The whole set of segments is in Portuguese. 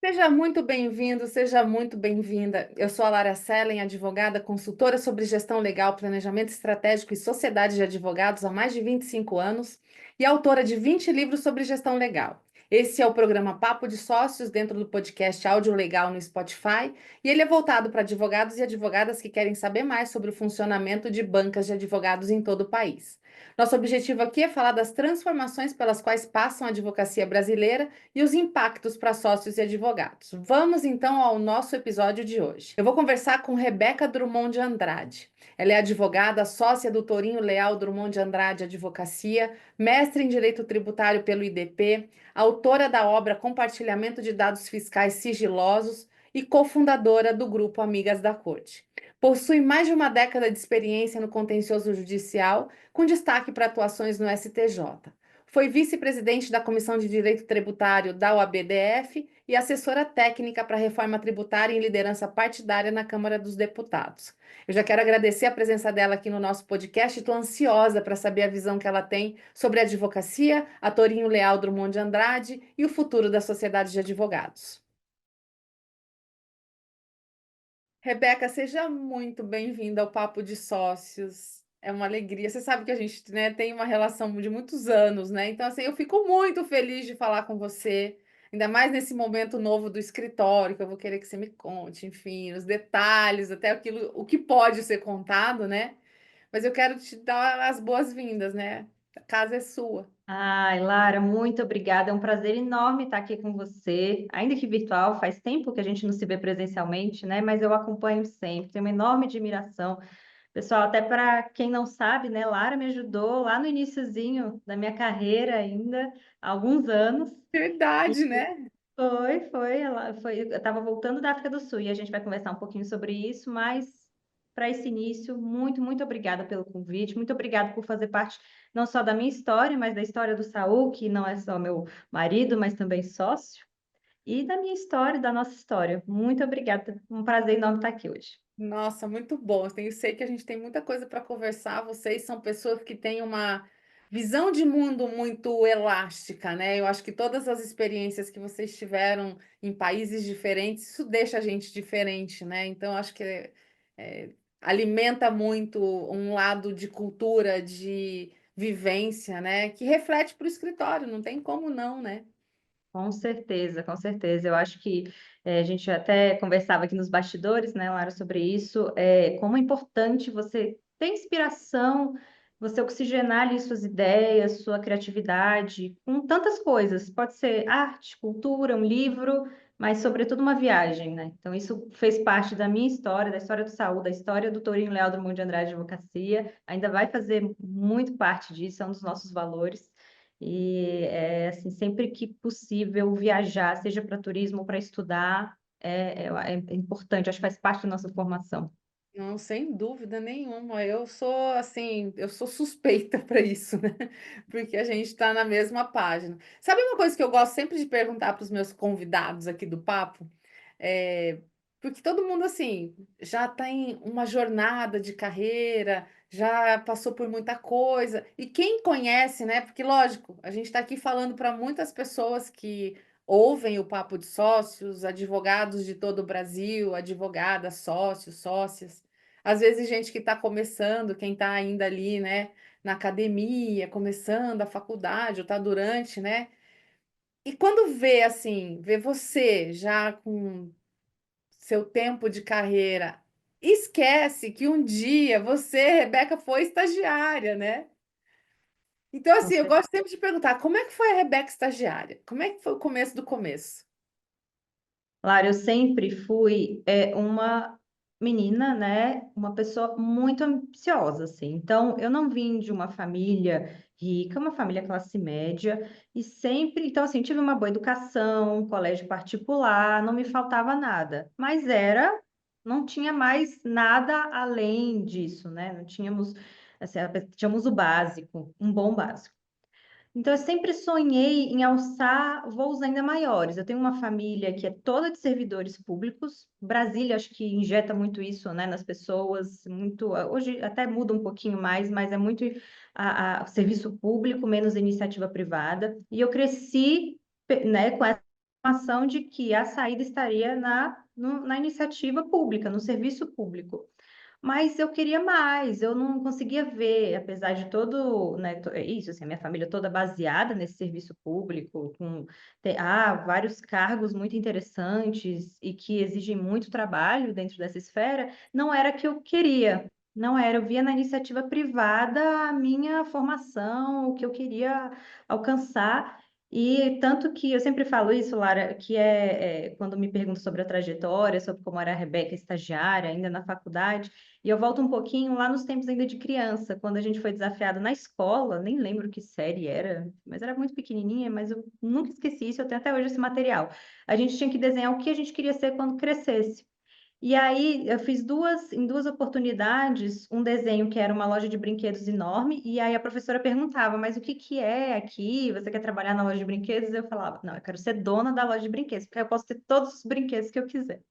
Seja muito bem-vindo, seja muito bem-vinda. Eu sou a Lara Sellen, advogada, consultora sobre gestão legal, planejamento estratégico e sociedade de advogados há mais de 25 anos e autora de 20 livros sobre gestão legal. Esse é o programa Papo de Sócios dentro do podcast Áudio Legal no Spotify e ele é voltado para advogados e advogadas que querem saber mais sobre o funcionamento de bancas de advogados em todo o país. Nosso objetivo aqui é falar das transformações pelas quais passa a advocacia brasileira e os impactos para sócios e advogados. Vamos então ao nosso episódio de hoje. Eu vou conversar com Rebeca Drummond de Andrade. Ela é advogada, sócia do Tourinho Leal Drummond de Andrade Advocacia, mestre em Direito Tributário pelo IDP, autora da obra Compartilhamento de Dados Fiscais Sigilosos e cofundadora do grupo Amigas da Corte. Possui mais de uma década de experiência no contencioso judicial, com destaque para atuações no STJ. Foi vice-presidente da Comissão de Direito Tributário da OAB-DF e assessora técnica para a reforma tributária em liderança partidária na Câmara dos Deputados. Eu já quero agradecer a presença dela aqui no nosso podcast e estou ansiosa para saber a visão que ela tem sobre a advocacia, a Tourinho Leal Drummond de Andrade e o futuro da sociedade de advogados. Rebeca, seja muito bem-vinda ao Papo de Sócios. É uma alegria. Você sabe que a gente, né, tem uma relação de muitos anos, né? Então, assim, eu fico muito feliz de falar com você, ainda mais nesse momento novo do escritório, que eu vou querer que você me conte, enfim, os detalhes, até aquilo, o que pode ser contado, né? Mas eu quero te dar as boas-vindas, né? A casa é sua. Ai, Lara, muito obrigada. É um prazer enorme estar aqui com você, ainda que virtual, faz tempo que a gente não se vê presencialmente, né? Mas eu acompanho sempre, tenho uma enorme admiração. Pessoal, até para quem não sabe, né? Lara me ajudou lá no iniciozinho da minha carreira ainda, há alguns anos. E Verdade, né? eu estava voltando da África do Sul e a gente vai conversar um pouquinho sobre isso, mas para esse início, muito obrigada pelo convite, muito obrigada por fazer parte não só da minha história, mas da história do Saul, que não é só meu marido, mas também sócio, e da minha história, da nossa história. Muito obrigada, um prazer enorme estar aqui hoje. Nossa, muito bom. Eu sei que a gente tem muita coisa para conversar. Vocês são pessoas que têm uma visão de mundo muito elástica, né? Eu acho que todas as experiências que vocês tiveram em países diferentes, isso deixa a gente diferente, né? Então, acho que é, alimenta muito um lado de cultura, de vivência, né? Que reflete para o escritório, não tem como não, né? Com certeza, com certeza. Eu acho que a gente até conversava aqui nos bastidores, né, Lara, sobre isso, como é importante você ter inspiração, você oxigenar ali suas ideias, sua criatividade, com tantas coisas. Pode ser arte, cultura, um livro, mas sobretudo uma viagem, né? Então isso fez parte da minha história, da história do Saúl, da história do Tourinho Leal Drummond de Andrade Advocacia, ainda vai fazer muito parte disso, é um dos nossos valores. E assim, sempre que possível viajar, seja para turismo ou para estudar, é importante, acho que faz parte da nossa formação. Não, sem dúvida nenhuma. Eu sou assim, eu sou suspeita para isso, né? Porque a gente está na mesma página. Sabe uma coisa que eu gosto sempre de perguntar para os meus convidados aqui do papo? É, porque todo mundo assim já tem uma jornada de carreira, já passou por muita coisa. E quem conhece, né? Porque, lógico, a gente está aqui falando para muitas pessoas que ouvem o Papo de Sócios, advogados de todo o Brasil, advogadas, sócios, sócias. Às vezes, gente que está começando, quem está ainda ali, né, na academia, começando a faculdade, ou está durante, né? E quando vê assim, vê você já com seu tempo de carreira, esquece que um dia você, Rebeca, foi estagiária, né? Então, Com assim, eu cer- gosto sempre de perguntar, como é que foi a Rebeca estagiária? Como é que foi o começo do começo? Claro, eu sempre fui uma menina, né? Uma pessoa muito ambiciosa, assim. Então, eu não vim de uma família rica, uma família classe média, e sempre, então, assim, tive uma boa educação, um colégio particular, não me faltava nada, mas não tinha mais nada além disso, né? Não tínhamos, assim, tínhamos o básico, um bom básico. Então, eu sempre sonhei em alçar voos ainda maiores. Eu tenho uma família que é toda de servidores públicos. Brasília, acho que injeta muito isso, né, nas pessoas. Muito, hoje até muda um pouquinho mais, mas é muito serviço público, menos iniciativa privada. E eu cresci, né, com essa informação de que a saída estaria na iniciativa pública, no serviço público. Mas eu queria mais, eu não conseguia ver, apesar de todo, né, isso, assim, a minha família toda baseada nesse serviço público, com vários cargos muito interessantes e que exigem muito trabalho dentro dessa esfera, não era que eu queria, não era, eu via na iniciativa privada a minha formação, o que eu queria alcançar, e tanto que eu sempre falo isso, Lara, que quando me perguntam sobre a trajetória, sobre como era a Rebeca estagiária, ainda na faculdade, e eu volto um pouquinho lá nos tempos ainda de criança, quando a gente foi desafiado na escola, nem lembro que série era, mas era muito pequenininha, mas eu nunca esqueci isso, eu tenho até hoje esse material. A gente tinha que desenhar o que a gente queria ser quando crescesse. E aí eu fiz em duas oportunidades, um desenho que era uma loja de brinquedos enorme, e aí a professora perguntava, mas o que que é aqui? Você quer trabalhar na loja de brinquedos? Eu falava, não, eu quero ser dona da loja de brinquedos, porque eu posso ter todos os brinquedos que eu quiser.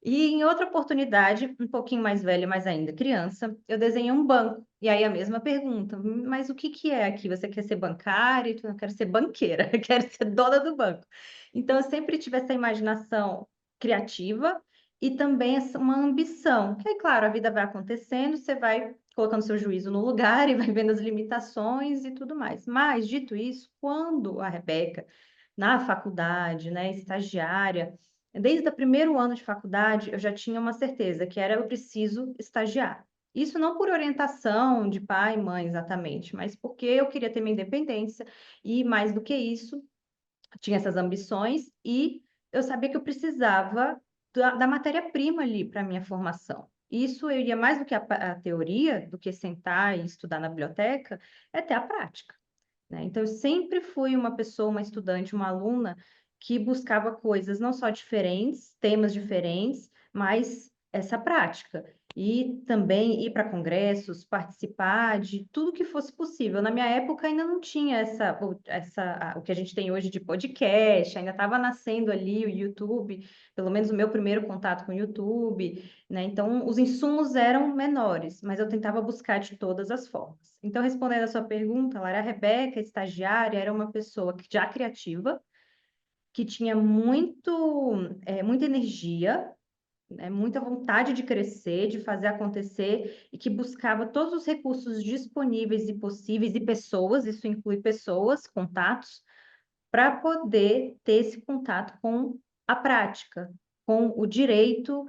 E em outra oportunidade, um pouquinho mais velha, mas ainda criança, eu desenhei um banco. E aí a mesma pergunta, mas o que que é aqui? Você quer ser bancária? Eu quero ser banqueira, eu quero ser dona do banco. Então eu sempre tive essa imaginação criativa e também uma ambição. Que aí, claro, a vida vai acontecendo, você vai colocando seu juízo no lugar e vai vendo as limitações e tudo mais. Mas, dito isso, quando a Rebeca, na faculdade, né, estagiária, desde o primeiro ano de faculdade, eu já tinha uma certeza que era eu preciso estagiar. Isso não por orientação de pai e mãe exatamente, mas porque eu queria ter minha independência e mais do que isso, tinha essas ambições e eu sabia que eu precisava da matéria-prima ali para a minha formação. Isso eu ia mais do que a teoria, do que sentar e estudar na biblioteca, é ter a prática, né? Então, eu sempre fui uma pessoa, uma estudante, uma aluna que buscava coisas não só diferentes, temas diferentes, mas essa prática. E também ir para congressos, participar de tudo que fosse possível. Na minha época ainda não tinha o que a gente tem hoje de podcast, ainda estava nascendo ali o YouTube, pelo menos o meu primeiro contato com o YouTube, né? Então, os insumos eram menores, mas eu tentava buscar de todas as formas. Então, respondendo a sua pergunta, Lara, a Rebeca, estagiária, era uma pessoa já criativa, que tinha muita energia, né, muita vontade de crescer, de fazer acontecer, e que buscava todos os recursos disponíveis e possíveis, e pessoas, isso inclui pessoas, contatos, para poder ter esse contato com a prática, com o direito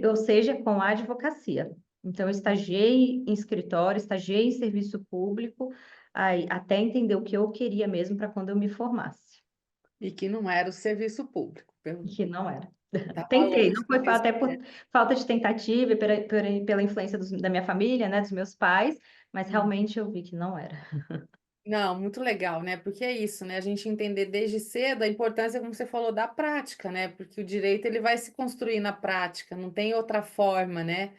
ou seja, com a advocacia. Então, eu estagiei em escritório, estagiei em serviço público, aí, até entender o que eu queria mesmo para quando eu me formasse, E que não era o serviço público. e que não era. Estava Tentei, longe não foi mesmo, até né? por falta de tentativa e pela influência da minha família, né, dos meus pais, mas realmente eu vi que não era. Não, muito legal, né? Porque é isso, né? A gente entender desde cedo a importância, como você falou, da prática, né? Porque o direito ele vai se construir na prática, não tem outra forma, né?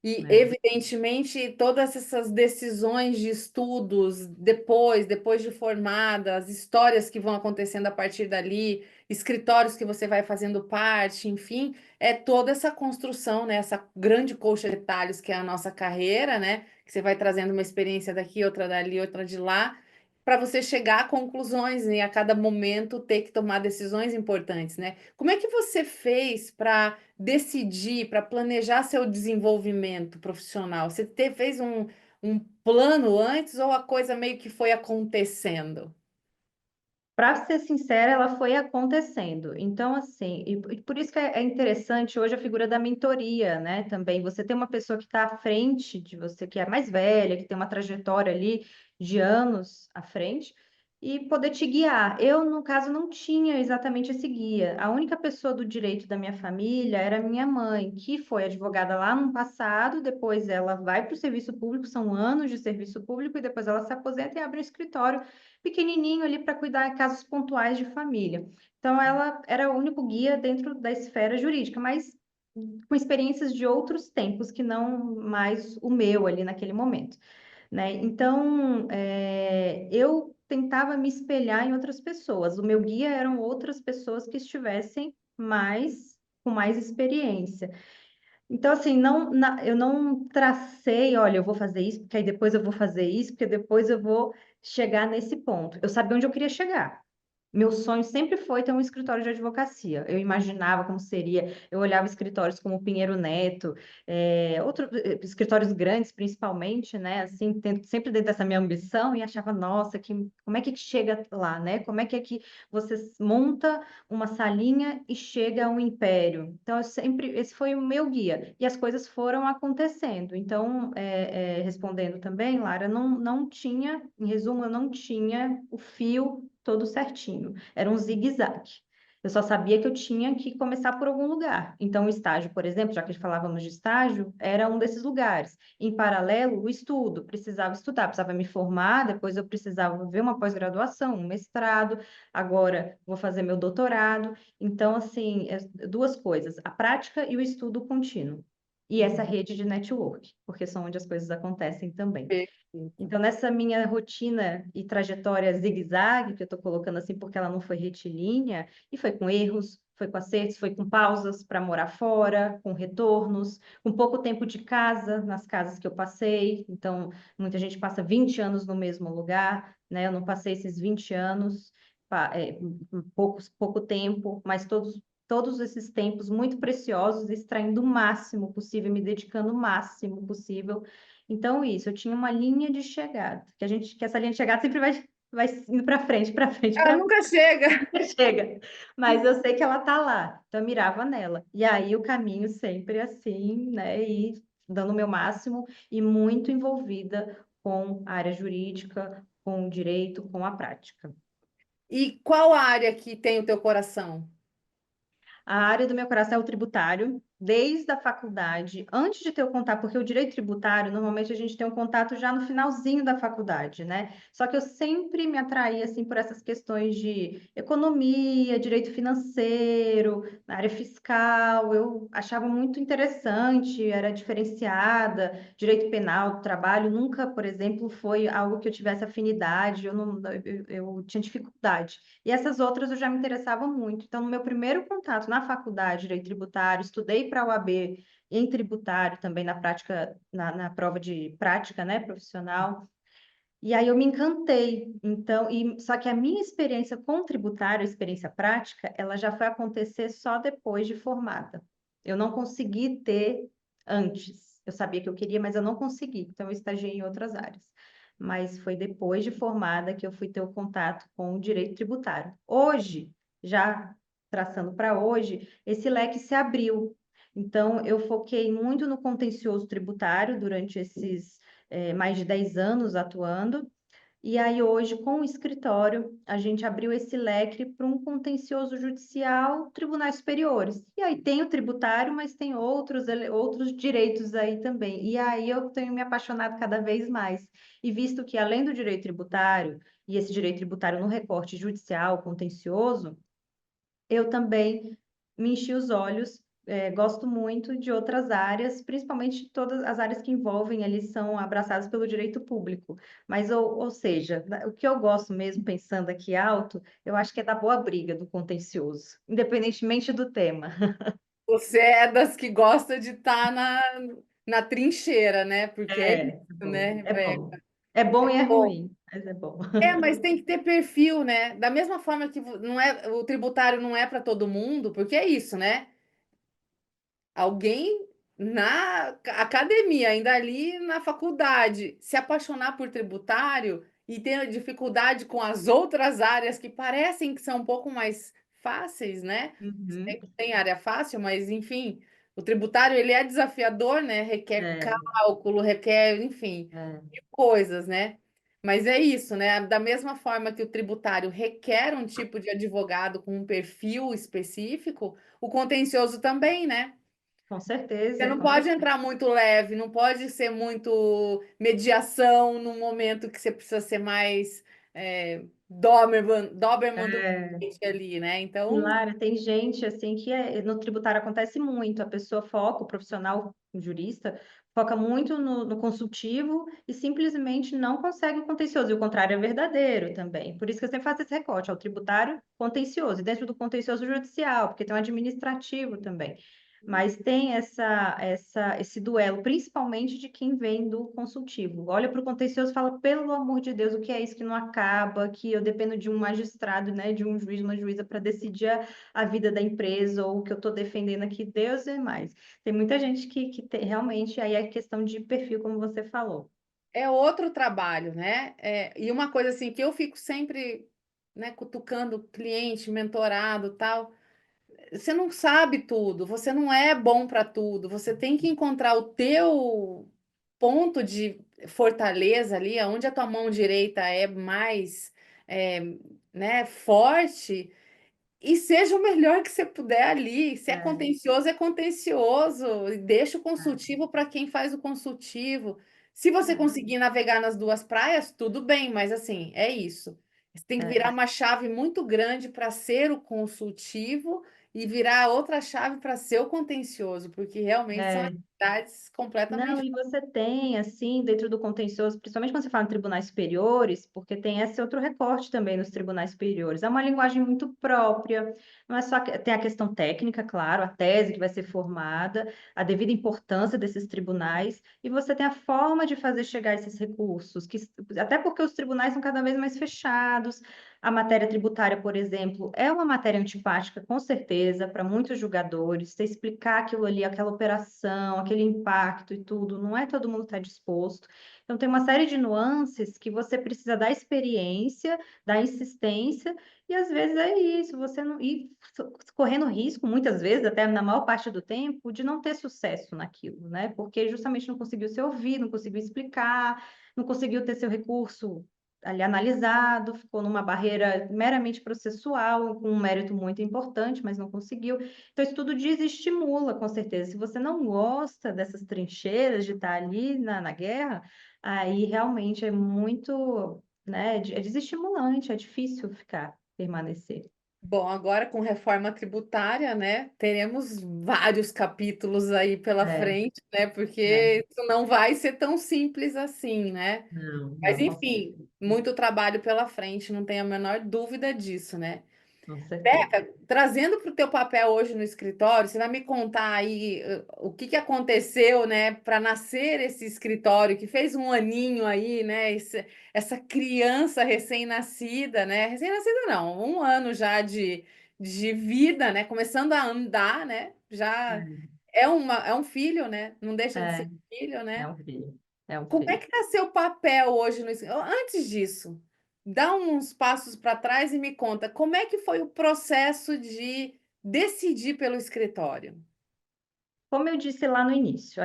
E, É. evidentemente, todas essas decisões de estudos depois de formada, as histórias que vão acontecendo a partir dali, escritórios que você vai fazendo parte, enfim, é toda essa construção, né? Essa grande colcha de detalhes que é a nossa carreira, né? Que você vai trazendo uma experiência daqui, outra dali, outra de lá, para você chegar a conclusões e a cada momento ter que tomar decisões importantes, né? Como é que você fez para decidir, para planejar seu desenvolvimento profissional? Você fez um plano antes ou a coisa meio que foi acontecendo? Para ser sincera, ela foi acontecendo. Então, assim, e por isso que é interessante hoje a figura da mentoria, né? Também você tem uma pessoa que está à frente de você, que é mais velha, que tem uma trajetória ali de anos à frente, e poder te guiar. Eu, no caso, não tinha exatamente esse guia. A única pessoa do direito da minha família era minha mãe, que foi advogada lá no passado, depois ela vai para o serviço público, são anos de serviço público, e depois ela se aposenta e abre um escritório pequenininho ali para cuidar de casos pontuais de família. Então, ela era o único guia dentro da esfera jurídica, mas com experiências de outros tempos, que não mais o meu ali naquele momento, né? Então, eu tentava me espelhar em outras pessoas. O meu guia eram outras pessoas que estivessem com mais experiência. Então, assim, eu não tracei, olha, eu vou fazer isso, porque aí depois eu vou fazer isso, porque depois eu vou chegar nesse ponto. Eu sabia onde eu queria chegar. Meu sonho sempre foi ter um escritório de advocacia. Eu imaginava como seria, eu olhava escritórios como Pinheiro Neto, escritórios grandes principalmente, né? Assim, sempre dentro dessa minha ambição e achava, nossa, como é que chega lá, né? Como é que você monta uma salinha e chega a um império? Então, esse foi o meu guia. E as coisas foram acontecendo. Então, respondendo também, Lara, não tinha, em resumo, eu não tinha o fio todo certinho. Era um zigue-zague. Eu só sabia que eu tinha que começar por algum lugar. Então, o estágio, por exemplo, já que falávamos de estágio, era um desses lugares. Em paralelo, o estudo. Precisava estudar, precisava me formar, depois eu precisava ver uma pós-graduação, um mestrado, agora vou fazer meu doutorado. Então, assim, duas coisas, a prática e o estudo contínuo. E essa rede de network, porque são onde as coisas acontecem também. Perfeito. Então, nessa minha rotina e trajetória zigue-zague, que eu estou colocando assim porque ela não foi retilínea, e foi com erros, foi com acertos, foi com pausas para morar fora, com retornos, com pouco tempo de casa, nas casas que eu passei. Então, muita gente passa 20 anos no mesmo lugar, né? Eu não passei esses 20 anos, pouco tempo, mas todos esses tempos muito preciosos, extraindo o máximo possível, me dedicando o máximo possível. Então, isso, eu tinha uma linha de chegada, que essa linha de chegada sempre vai indo para frente, Ela para nunca chega. frente, chega. Mas eu sei que ela tá lá, então eu mirava nela. E aí o caminho sempre assim, né? E dando o meu máximo e muito envolvida com a área jurídica, com o direito, com a prática. E qual área que tem o teu coração? A área do meu coração é o tributário, desde a faculdade, antes de ter o contato, porque o direito tributário, normalmente a gente tem um contato já no finalzinho da faculdade, né? Só que eu sempre me atraí, assim, por essas questões de economia, direito financeiro, na área fiscal, eu achava muito interessante, era diferenciada, direito penal, trabalho, nunca, por exemplo, foi algo que eu tivesse afinidade, eu tinha dificuldade. E essas outras eu já me interessava muito. Então, no meu primeiro contato na faculdade, direito tributário, estudei para a OAB em tributário também na prática, na prova de prática, né, profissional. E aí eu me encantei. Então, só que a minha experiência com tributário, a experiência prática, ela já foi acontecer só depois de formada. Eu não consegui ter antes. Eu sabia que eu queria, mas eu não consegui. Então, eu estagiei em outras áreas. Mas foi depois de formada que eu fui ter o contato com o direito tributário. Hoje, já traçando para hoje, esse leque se abriu. Então, eu foquei muito no contencioso tributário durante esses mais de 10 anos atuando. E aí, hoje, com o escritório, a gente abriu esse leque para um contencioso judicial, tribunais superiores. E aí tem o tributário, mas tem outros direitos aí também. E aí eu tenho me apaixonado cada vez mais. E visto que, além do direito tributário, e esse direito tributário no recorte judicial, contencioso, eu também me enchi os olhos, gosto muito de outras áreas, principalmente todas as áreas que envolvem ali são abraçadas pelo direito público. Mas, ou seja, o que eu gosto mesmo, pensando aqui alto, eu acho que é da boa briga do contencioso, independentemente do tema. Você é das que gosta de estar na trincheira, né? Porque é É, isso, é bom, né, é Rebeca? bom. É bom e é Bom, ruim, mas é bom. mas tem que ter perfil, né? Da mesma forma que não é, o tributário não é para todo mundo, porque é isso, né? Alguém na academia, ainda ali na faculdade, se apaixonar por tributário e ter dificuldade com as outras áreas que parecem que são um pouco mais fáceis, né? Uhum. Tem área fácil, mas enfim, o tributário ele é desafiador, né? Requer É, cálculo, requer, enfim, é, mil coisas, né? Mas é isso, né? Da mesma forma que o tributário requer um tipo de advogado com um perfil específico, o contencioso também, né? com Você certeza, não com pode certeza. entrar muito leve, não pode ser muito mediação num momento que você precisa ser mais Doberman do É. cliente ali, né? E, Então, Lara, tem gente assim que no tributário acontece muito, a pessoa foca, o profissional, o jurista, foca muito no consultivo e simplesmente não consegue o contencioso, e o contrário é verdadeiro também. Por isso que eu sempre faço esse recorte, ao tributário contencioso, e dentro do contencioso judicial, porque tem um administrativo também. mas tem esse duelo, principalmente de quem vem do consultivo. Olha para o contencioso e fala, pelo amor de Deus, o que é isso que não acaba, que eu dependo de um magistrado, né, de um juiz, uma juíza para decidir a vida da empresa, ou o que eu estou defendendo aqui, Deus é mais. Tem muita gente que realmente, aí é questão de perfil, como você falou. É outro trabalho, né? E uma coisa assim que eu fico sempre, né, cutucando cliente, mentorado, tal. Você não sabe tudo, você não é bom para tudo. Você tem que encontrar o teu ponto de fortaleza ali, onde a tua mão direita é mais, é, né, forte. E seja o melhor que você puder ali. Se É, é contencioso. E deixa o é, consultivo para quem faz o consultivo. Se você é, conseguir navegar nas duas praias, tudo bem, mas assim, é isso. Você tem que virar é, uma chave muito grande para ser o consultivo e virar outra chave para ser o contencioso, porque realmente são é. atividades Não, completamente. e você tem, assim, dentro do contencioso, principalmente quando você fala em tribunais superiores, porque tem esse outro recorte também nos tribunais superiores. É uma linguagem muito própria, não é só que tem a questão técnica, claro, a tese que vai ser formada, a devida importância desses tribunais, e você tem a forma de fazer chegar esses recursos, que, até porque os tribunais são cada vez mais fechados. A matéria tributária, por exemplo, é uma matéria antipática, com certeza, para muitos julgadores. Você explicar aquilo ali, aquela operação, aquele impacto e tudo, não é todo mundo está disposto. Então, tem uma série de nuances que você precisa da experiência, da insistência, e às vezes é isso, você não ir correndo risco, muitas vezes, até na maior parte do tempo, de não ter sucesso naquilo, né? Porque justamente não conseguiu ser ouvido, não conseguiu explicar, não conseguiu ter seu recurso ali analisado, ficou numa barreira meramente processual, com um mérito muito importante, mas não conseguiu. Então, isso tudo desestimula, com certeza. Se você não gosta dessas trincheiras, de estar ali na guerra, aí realmente é muito, né, é desestimulante, é difícil ficar, permanecer. Bom, agora com reforma tributária, né, teremos vários capítulos aí pela É, frente, né, é. porque isso não vai ser tão simples assim, né? Não, Mas não, com enfim, certeza. muito trabalho pela frente, não tenho a menor dúvida disso, né? Com certeza. Beca, trazendo para o teu papel hoje no escritório, você vai me contar aí o que que aconteceu, né, para nascer esse escritório que fez um aninho aí, né, essa criança recém-nascida, né, recém-nascida não, um ano já de vida, né, começando a andar, né, já é um filho, né, não deixa de ser É, filho, é né? um filho. É um Como é filho. que está seu papel hoje no Antes disso, dá uns passos para trás e me conta como é que foi o processo de decidir pelo escritório. Como eu disse lá no início,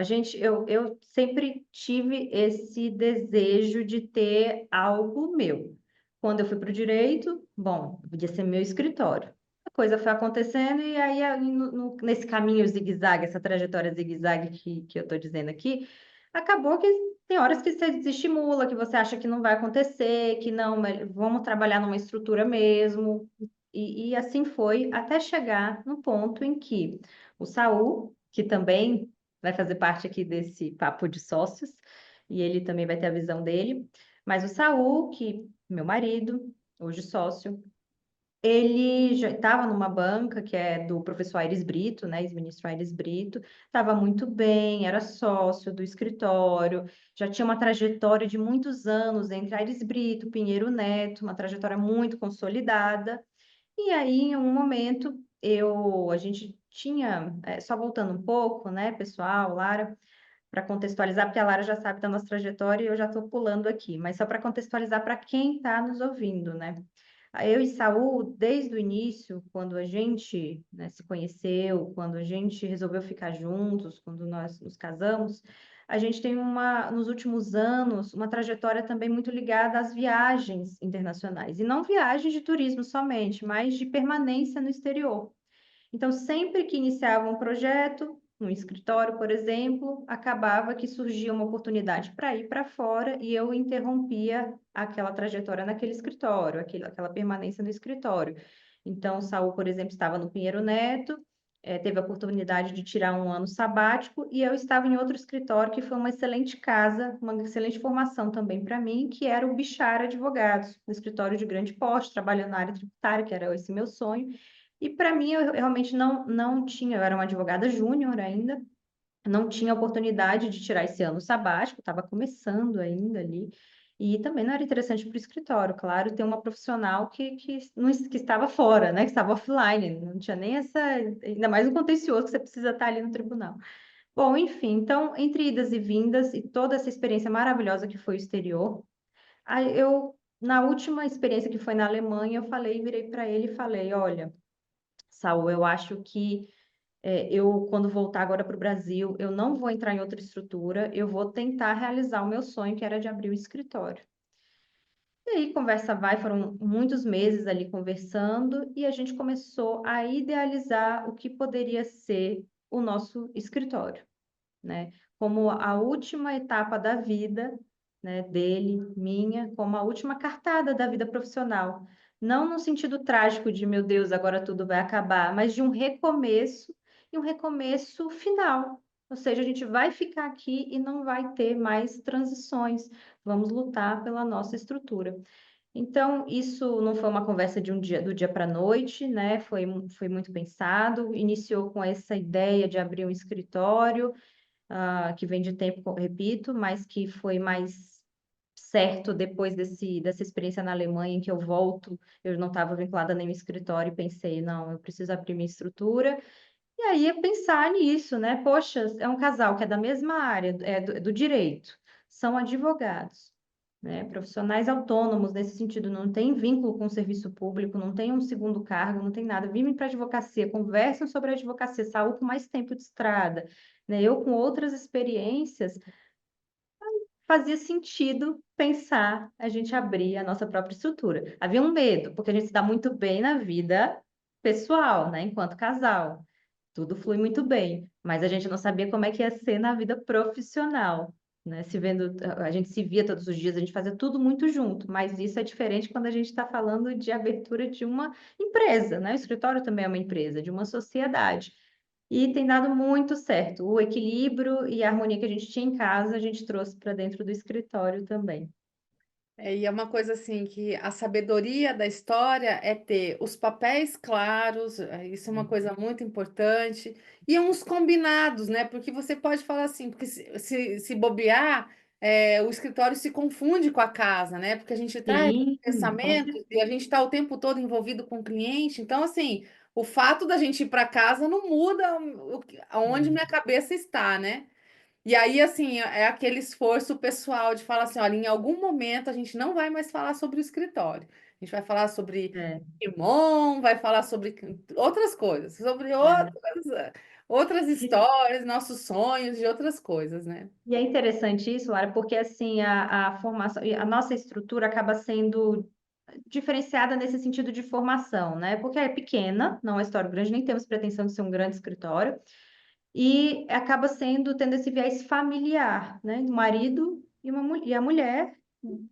eu sempre tive esse desejo de ter algo meu. Quando eu fui para o direito, bom, podia ser meu escritório. A coisa foi acontecendo e aí nesse caminho zigue-zague, essa trajetória zigue-zague que eu estou dizendo aqui, acabou que tem horas que você desestimula, que você acha que não vai acontecer, que não, mas vamos trabalhar numa estrutura mesmo. E assim foi até chegar no ponto em que o Saul, que também vai fazer parte aqui desse papo de sócios, e ele também vai ter a visão dele. Mas o Saul, que meu marido, hoje sócio, ele já estava numa banca que é do professor Aires Brito, né, ex-ministro Aires Brito, estava muito bem, era sócio do escritório, já tinha uma trajetória de muitos anos entre Aires Brito, Pinheiro Neto, uma trajetória muito consolidada. E aí, em um momento, a gente tinha, só voltando um pouco, né, pessoal, Lara, para contextualizar, porque a Lara já sabe da nossa trajetória e eu já estou pulando aqui, mas só para contextualizar para quem está nos ouvindo, né? Eu e Saul, desde o início, quando a gente, né, se conheceu, quando a gente resolveu ficar juntos, quando nós nos casamos, a gente tem nos últimos anos, uma trajetória também muito ligada às viagens internacionais. E não viagens de turismo somente, mas de permanência no exterior. Então, sempre que iniciava um projeto, um escritório, por exemplo, acabava que surgia uma oportunidade para ir para fora e eu interrompia aquela trajetória naquele escritório, aquela permanência no escritório. Então, o Saul, por exemplo, estava no Pinheiro Neto, teve a oportunidade de tirar um ano sabático e eu estava em outro escritório que foi uma excelente casa, uma excelente formação também para mim, que era o Bichara Advogados, um escritório de grande porte, trabalhando na área tributária, que era esse meu sonho. E para mim, eu realmente não tinha, eu era uma advogada júnior ainda, não tinha oportunidade de tirar esse ano sabático, estava começando ainda ali, e também não era interessante para o escritório, claro, ter uma profissional que estava fora, né, que estava offline, não tinha nem essa, ainda mais no contencioso que você precisa estar ali no tribunal. Bom, enfim, então, entre idas e vindas e toda essa experiência maravilhosa que foi o exterior, na última experiência que foi na Alemanha, eu falei, virei para ele e falei, olha, Saul, eu acho que eu, quando voltar agora para o Brasil, eu não vou entrar em outra estrutura, eu vou tentar realizar o meu sonho, que era de abrir o escritório. E aí, conversa vai, foram muitos meses ali conversando, e a gente começou a idealizar o que poderia ser o nosso escritório, né? Como a última etapa da vida, né, dele, minha, como a última cartada da vida profissional. Não no sentido trágico de, meu Deus, agora tudo vai acabar, mas de um recomeço e um recomeço final. Ou seja, a gente vai ficar aqui e não vai ter mais transições. Vamos lutar pela nossa estrutura. Então, isso não foi uma conversa de do dia para a noite, né? Foi muito pensado. Iniciou com essa ideia de abrir um escritório, que vem de tempo, repito, mas que foi mais certo depois dessa experiência na Alemanha, em que eu volto, eu não estava vinculada a nenhum escritório e pensei, não, eu preciso abrir minha estrutura. E aí é pensar nisso, né? Poxa, é um casal que é da mesma área, do direito, são advogados, né? Profissionais autônomos nesse sentido, não tem vínculo com o serviço público, não tem um segundo cargo, não tem nada. Vivem para a advocacia, conversam sobre a advocacia, Saúl com mais tempo de estrada, né? Eu com outras experiências, fazia sentido pensar a gente abrir a nossa própria estrutura. Havia um medo, porque a gente se dá muito bem na vida pessoal, né? Enquanto casal. Tudo flui muito bem, mas a gente não sabia como é que ia ser na vida profissional, né? Se vendo, a gente se via todos os dias, a gente fazia tudo muito junto, mas isso é diferente quando a gente está falando de abertura de uma empresa, né? O escritório também é uma empresa, de uma sociedade. E tem dado muito certo. O equilíbrio e a harmonia que a gente tinha em casa, a gente trouxe para dentro do escritório também. E é uma coisa assim que a sabedoria da história é ter os papéis claros, isso é uma coisa muito importante, e uns combinados, né? Porque você pode falar assim, porque se bobear, o escritório se confunde com a casa, né? Porque a gente traz Sim, com pensamentos e a gente está o tempo todo envolvido com o cliente, então assim, o fato da gente ir para casa não muda aonde certeza. minha cabeça está, né? E aí, assim, é aquele esforço pessoal de falar assim, olha, em algum momento a gente não vai mais falar sobre o escritório. A gente vai falar sobre É, irmão, vai falar sobre outras coisas, sobre é. outras histórias, nossos sonhos e outras coisas, né? E é interessante isso, Lara, porque assim a formação, a nossa estrutura acaba sendo diferenciada nesse sentido de formação, né? Porque é pequena, não é escritório grande, nem temos pretensão de ser um grande escritório, e acaba tendo esse viés familiar, né? O marido e a mulher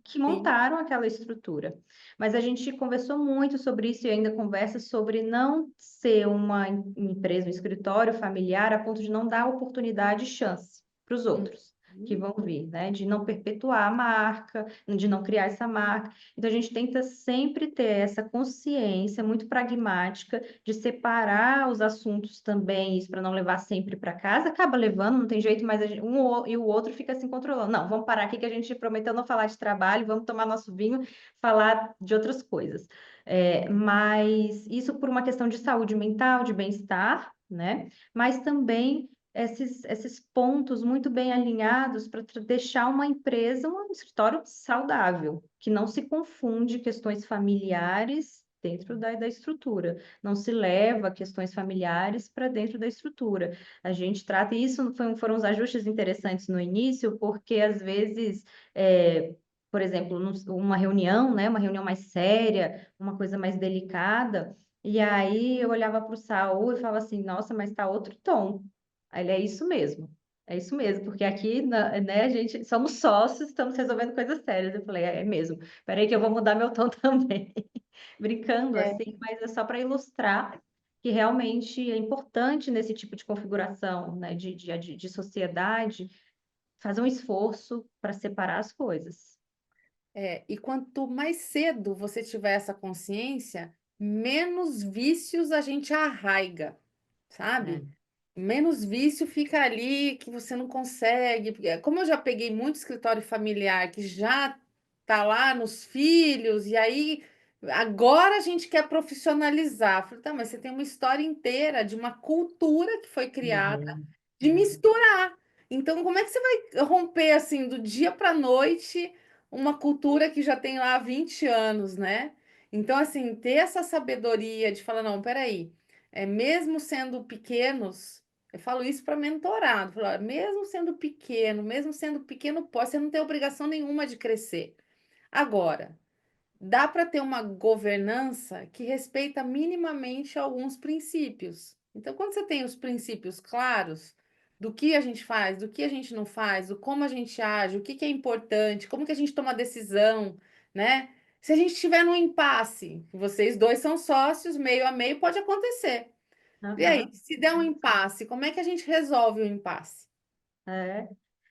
que Sim. montaram aquela estrutura. Mas a gente conversou muito sobre isso e ainda conversa sobre não ser uma empresa, um escritório familiar, a ponto de não dar oportunidade e chance para os outros que Uhum. vão vir, né? De não perpetuar a marca, de não criar essa marca. Então a gente tenta sempre ter essa consciência muito pragmática de separar os assuntos também, isso para não levar sempre para casa. Acaba levando, não tem jeito, mas e o outro fica se controlando. Não, vamos parar aqui que a gente prometeu não falar de trabalho, vamos tomar nosso vinho, falar de outras coisas. Mas isso por uma questão de saúde mental, de bem-estar, né? Mas também esses pontos muito bem alinhados para deixar uma empresa, um escritório saudável, que não se confunde questões familiares dentro da estrutura, não se leva questões familiares para dentro da estrutura. A gente trata, e isso foram os ajustes interessantes no início, porque às vezes, por exemplo, uma reunião, né, uma reunião mais séria, uma coisa mais delicada, e aí eu olhava para o Saul e falava assim, nossa, mas está outro tom. Aí ele, é isso mesmo. É isso mesmo, porque aqui, né, a gente somos sócios, estamos resolvendo coisas sérias. Eu falei, é mesmo. Peraí que eu vou mudar meu tom também. Brincando É, assim, mas é só para ilustrar que realmente é importante nesse tipo de configuração, né, de sociedade, fazer um esforço para separar as coisas. e quanto mais cedo você tiver essa consciência, menos vícios a gente arraiga, É. sabe? Menos vício fica ali que você não consegue. Como eu já peguei muito escritório familiar que já tá lá nos filhos, e aí agora a gente quer profissionalizar. Eu falei, tá, mas você tem uma história inteira de uma cultura que foi criada Uhum. de misturar. Então, como é que você vai romper assim do dia para a noite uma cultura que já tem lá 20 anos, né? Então, assim, ter essa sabedoria de falar, não, peraí, mesmo sendo pequenos, eu falo isso para mentorado, falo, "Ó, mesmo sendo pequeno, pode, você não tem obrigação nenhuma de crescer. Agora, dá para ter uma governança que respeita minimamente alguns princípios. Então, quando você tem os princípios claros do que a gente faz, do que a gente não faz, do como a gente age, o que que é importante, como que a gente toma decisão, né? Se a gente estiver num impasse, vocês dois são sócios, meio a meio, pode acontecer. E aí, Aham. se der um impasse, como é que a gente resolve o impasse? É.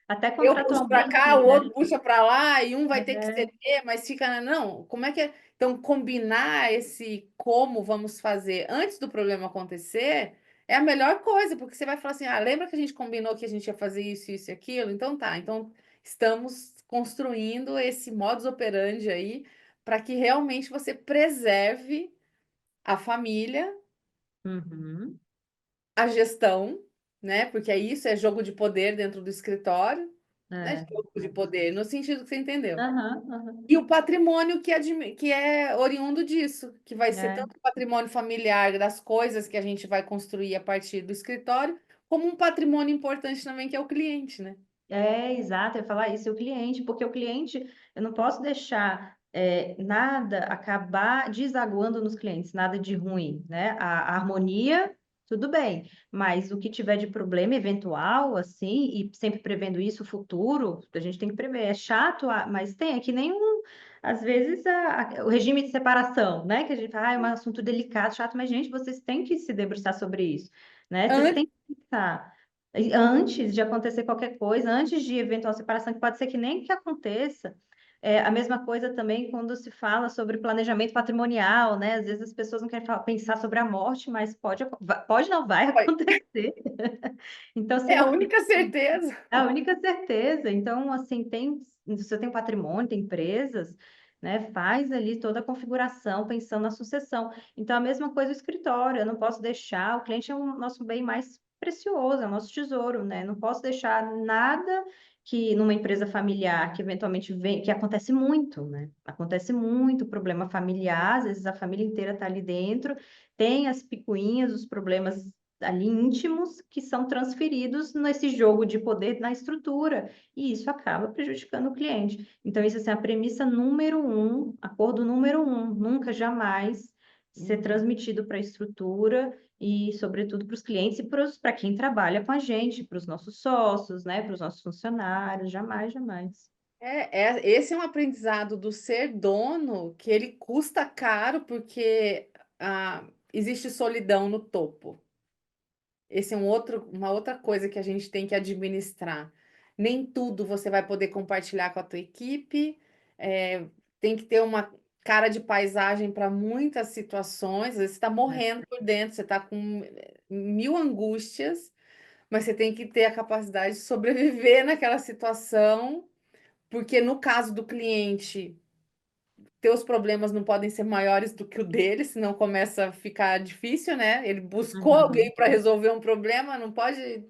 Até Eu puxo para cá, contratualmente, o né? outro puxa para lá, e um vai ter que É. ceder, mas fica não. Como é que é? Então, combinar esse como vamos fazer antes do problema acontecer é a melhor coisa, porque você vai falar assim: ah, lembra que a gente combinou que a gente ia fazer isso e aquilo? Então tá, então estamos construindo esse modus operandi aí para que realmente você preserve a família, Uhum. a gestão, né? Porque é isso, é jogo de poder dentro do escritório, né? É. Jogo de poder, no sentido que você entendeu. Aham, aham. E o patrimônio que é oriundo disso, que vai ser É. tanto o patrimônio familiar das coisas que a gente vai construir a partir do escritório, como um patrimônio importante também, que é o cliente, né? É, exato, eu ia falar isso, é o cliente, porque o cliente, eu não posso deixar nada acabar desaguando nos clientes, nada de ruim, né? A harmonia, tudo bem, mas o que tiver de problema eventual, assim, e sempre prevendo isso, o futuro, a gente tem que prever. É chato, mas tem, é que nem às vezes, o regime de separação, né? Que a gente fala, ah, é um assunto delicado, chato, mas, gente, vocês têm que se debruçar sobre isso, né? Vocês Antes, têm que pensar. E antes de acontecer qualquer coisa, antes de eventual separação, que pode ser que nem que aconteça, a mesma coisa também quando se fala sobre planejamento patrimonial, né? Às vezes as pessoas não querem pensar sobre a morte, mas pode não, vai acontecer. Então, é a sempre única certeza. é a única certeza. Então, assim, se você tem um patrimônio, tem empresas, né? Faz ali toda a configuração pensando na sucessão. Então, a mesma coisa o escritório. Eu não posso deixar, o cliente é o nosso bem mais precioso, é o nosso tesouro, né? Não posso deixar nada que numa empresa familiar que eventualmente vem, que acontece muito, né? Acontece muito problema familiar, às vezes a família inteira está ali dentro, tem as picuinhas, os problemas ali íntimos que são transferidos nesse jogo de poder na estrutura, e isso acaba prejudicando o cliente. Então, isso assim, é a premissa número um, acordo número um, nunca, jamais ser transmitido para a estrutura e, sobretudo, para os clientes e para quem trabalha com a gente, para os nossos sócios, né, para os nossos funcionários, jamais, jamais. Esse é um aprendizado do ser dono que ele custa caro porque existe solidão no topo. Esse é uma outra coisa que a gente tem que administrar. Nem tudo você vai poder compartilhar com a tua equipe, tem que ter uma cara de paisagem para muitas situações. Às vezes você está É, morrendo por dentro, você está com mil angústias, mas você tem que ter a capacidade de sobreviver naquela situação, porque no caso do cliente, teus problemas não podem ser maiores do que o dele, senão começa a ficar difícil, né? Ele buscou uhum, alguém para resolver um problema, não pode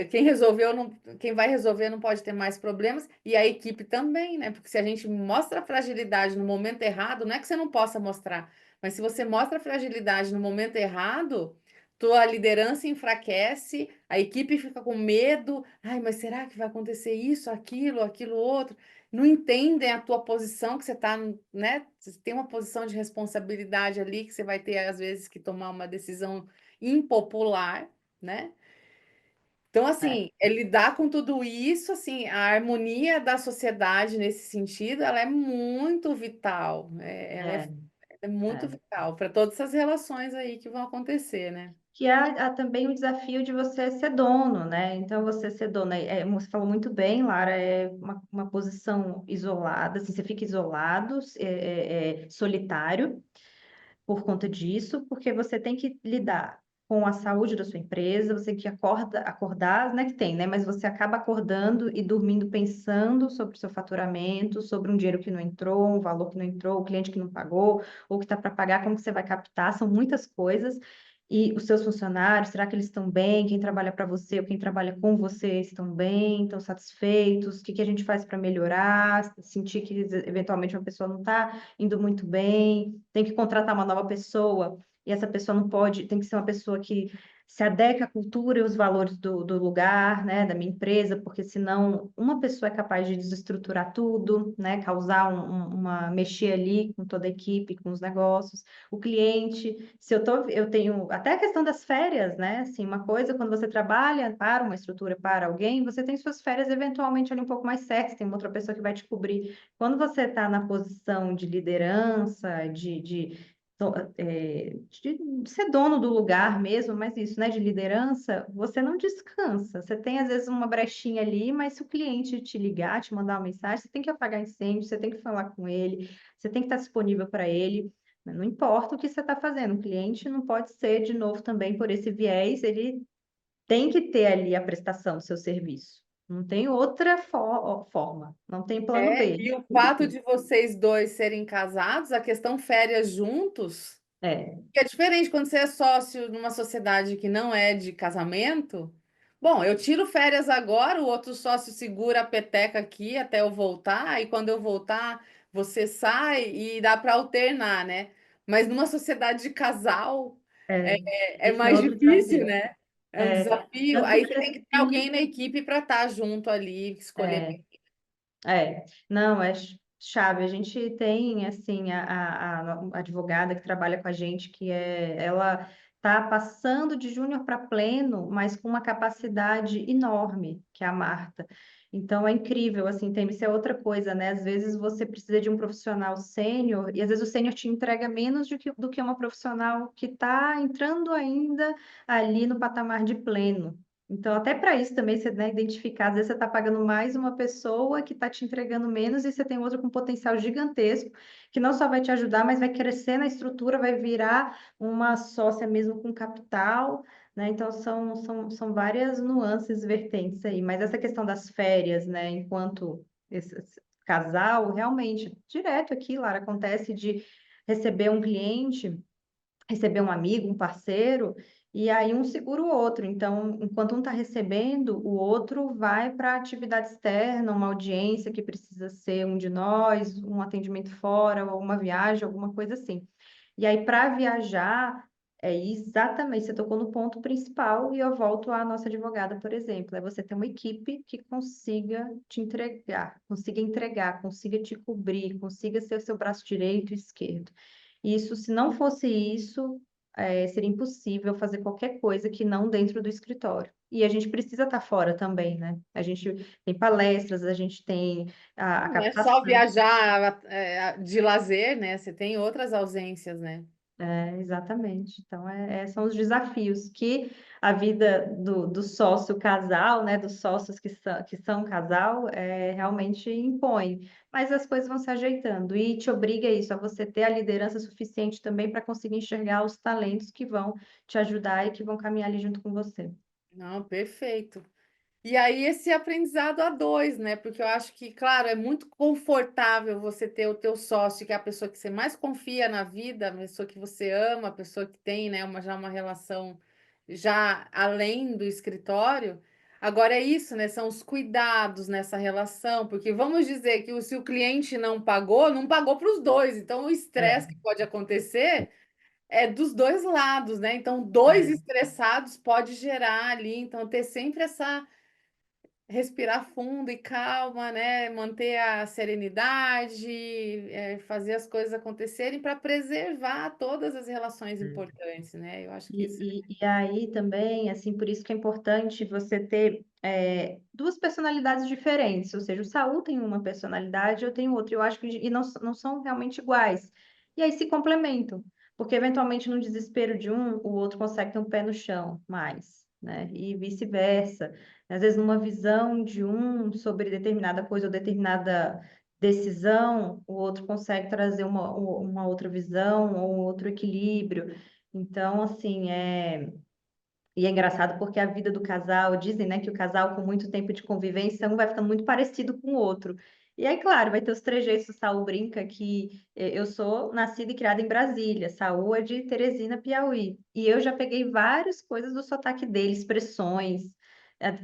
quem resolveu, não, quem vai resolver não pode ter mais problemas, e a equipe também, né? Porque se a gente mostra fragilidade no momento errado, não é que você não possa mostrar, mas se você mostra fragilidade no momento errado, tua liderança enfraquece, a equipe fica com medo, ai, mas será que vai acontecer isso, aquilo outro? Não entendem a tua posição, que você está, né? Você tem uma posição de responsabilidade ali, que você vai ter, às vezes, que tomar uma decisão impopular, né? Então, é, assim, é lidar com tudo isso, assim, a harmonia da sociedade nesse sentido, ela é muito vital, né? é, É muito é. vital para todas essas relações aí que vão acontecer, né? Que há também o desafio de você ser dono, né? Então, você ser dono, você falou muito bem, Lara, é uma posição isolada, assim, você fica isolado, solitário, por conta disso, porque você tem que lidar com a saúde da sua empresa, você tem que acordar, né, que tem, né, mas você acaba acordando e dormindo pensando sobre o seu faturamento, sobre um dinheiro que não entrou, um valor que não entrou, o cliente que não pagou, ou que está para pagar, como que você vai captar, são muitas coisas. E os seus funcionários, será que eles estão bem? Quem trabalha para você ou quem trabalha com você estão bem? Estão satisfeitos? O que que a gente faz para melhorar? Sentir que eventualmente uma pessoa não está indo muito bem, tem que contratar uma nova pessoa, e essa pessoa não pode, tem que ser uma pessoa que se adequa à cultura e os valores do lugar, né, da minha empresa, porque senão uma pessoa é capaz de desestruturar tudo, né, causar mexer ali com toda a equipe, com os negócios. O cliente, se eu tenho até a questão das férias, né, assim, uma coisa, quando você trabalha para uma estrutura, para alguém, você tem suas férias eventualmente ali um pouco mais certas, tem uma outra pessoa que vai te cobrir. Quando você está na posição de liderança, de ser dono do lugar mesmo, mas isso, né, de liderança, você não descansa. Você tem, às vezes, uma brechinha ali, mas se o cliente te ligar, te mandar uma mensagem, você tem que apagar incêndio, você tem que falar com ele, você tem que estar disponível para ele. Não importa o que você está fazendo, o cliente não pode ser, de novo, também por esse viés, ele tem que ter ali a prestação do seu serviço. Não tem outra forma, não tem plano É, B. e o Tem que fato ter. de vocês dois serem casados, a questão férias juntos, É, que é diferente quando você é sócio numa sociedade que não é de casamento. Bom, eu tiro férias agora, o outro sócio segura a peteca aqui até eu voltar, e quando eu voltar, você sai e dá para alternar, né? Mas numa sociedade de casal é, é esse é mais outro difícil, desafio. né? É um É, desafio. tanto Aí que você tem que ter alguém assim, na equipe para estar junto ali, escolher. é, não, é chave. A gente tem, assim, a advogada que trabalha com a gente, ela está passando de júnior para pleno, mas com uma capacidade enorme, que é a Marta. Então, é incrível, assim, tem, isso é outra coisa, né? Às vezes você precisa de um profissional sênior, e às vezes o sênior te entrega menos do que uma profissional que está entrando ainda ali no patamar de pleno. Então, até para isso também, você, né, identificar, às vezes você está pagando mais uma pessoa que está te entregando menos e você tem outra com potencial gigantesco, que não só vai te ajudar, mas vai crescer na estrutura, vai virar uma sócia mesmo com capital, né? Então, são várias nuances, vertentes aí. Mas essa questão das férias, né, enquanto esse casal, realmente, direto aqui, Lara, acontece de receber um cliente, receber um amigo, um parceiro, e aí um segura o outro. Então, enquanto um está recebendo, o outro vai para a atividade externa, uma audiência que precisa ser um de nós, um atendimento fora, ou uma viagem, alguma coisa assim. E aí, para viajar, é exatamente, você tocou no ponto principal, e eu volto à nossa advogada, por exemplo, é você ter uma equipe que consiga entregar, consiga te cobrir, consiga ser o seu braço direito e esquerdo. Isso, se não fosse isso, seria impossível fazer qualquer coisa que não dentro do escritório. E a gente precisa estar fora também, né? A gente tem palestras, a gente tem a Não é só captação. viajar de lazer, né? Você tem outras ausências, né? Exatamente. Então, são os desafios que a vida do sócio casal, né, dos sócios que são casal, realmente impõe. Mas as coisas vão se ajeitando e te obriga a isso, a você ter a liderança suficiente também para conseguir enxergar os talentos que vão te ajudar e que vão caminhar ali junto com você. Não, perfeito. E aí esse aprendizado a dois, né? Porque eu acho que, claro, é muito confortável você ter o teu sócio, que é a pessoa que você mais confia na vida, a pessoa que você ama, a pessoa que tem, né, já uma relação já além do escritório. Agora é isso, né? São os cuidados nessa relação, porque vamos dizer que se o cliente não pagou para os dois. Então o estresse É, que pode acontecer é dos dois lados, né? Então dois é. estressados pode gerar ali, então ter sempre essa respirar fundo e calma, né? Manter a serenidade, fazer as coisas acontecerem para preservar todas as relações importantes, né? Eu acho que isso. E aí também, assim, por isso que é importante você ter duas personalidades diferentes, ou seja, o Saul tem uma personalidade, eu tenho outra, eu acho que e não são realmente iguais. E aí se complementam, porque eventualmente no desespero de um, o outro consegue ter um pé no chão mais, né? E vice-versa. Às vezes numa visão de um sobre determinada coisa ou decisão, o outro consegue trazer uma outra visão ou um outro equilíbrio. Então, assim, e é engraçado porque a vida do casal, dizem, né, que o casal com muito tempo de convivência, um vai ficando muito parecido com o outro. E aí, claro, vai ter os trejeitos. O Saul brinca que eu sou nascida e criada em Brasília, Saul é de Teresina, Piauí. E eu já peguei várias coisas do sotaque dele, expressões,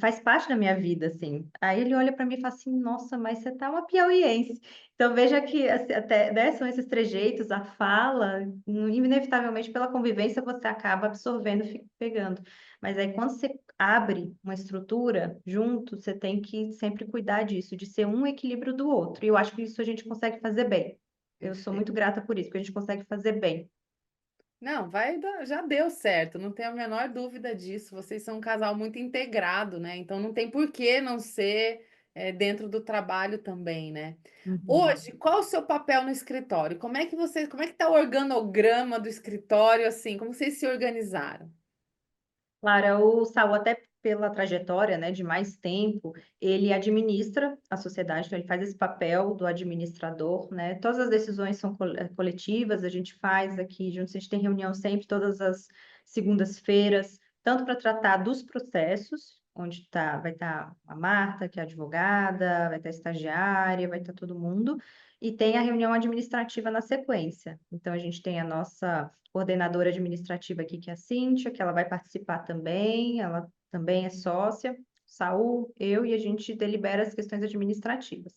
faz parte da minha vida, assim. Aí ele olha para mim e fala assim, nossa, mas você tá uma piauiense. Então veja que assim, até, né, são esses trejeitos, a fala, inevitavelmente pela convivência você acaba absorvendo, fica pegando. Mas aí, quando você abre uma estrutura junto, você tem que sempre cuidar disso, de ser um equilíbrio do outro. E eu acho que isso a gente consegue fazer bem. Eu sou muito grata por isso, porque a gente consegue fazer bem. Não, já deu certo, não tenho a menor dúvida disso. Vocês são um casal muito integrado, né? Então não tem por que não ser dentro do trabalho também, né? Uhum. Hoje, qual o seu papel no escritório? Como é que tá o organograma do escritório, assim? Como vocês se organizaram? Clara, o Saul, até pela trajetória, né, de mais tempo, ele administra a sociedade, então ele faz esse papel do administrador, né? Todas as decisões são coletivas, a gente faz aqui, juntos, a gente tem reunião sempre, todas as segundas-feiras, tanto para tratar dos processos, onde vai estar a Marta, que é advogada, vai estar a estagiária, vai estar todo mundo, e tem a reunião administrativa na sequência. Então, a gente tem a nossa coordenadora administrativa aqui, que é a Cíntia, que ela vai participar também, ela também é sócia, Saul, eu, e a gente delibera as questões administrativas.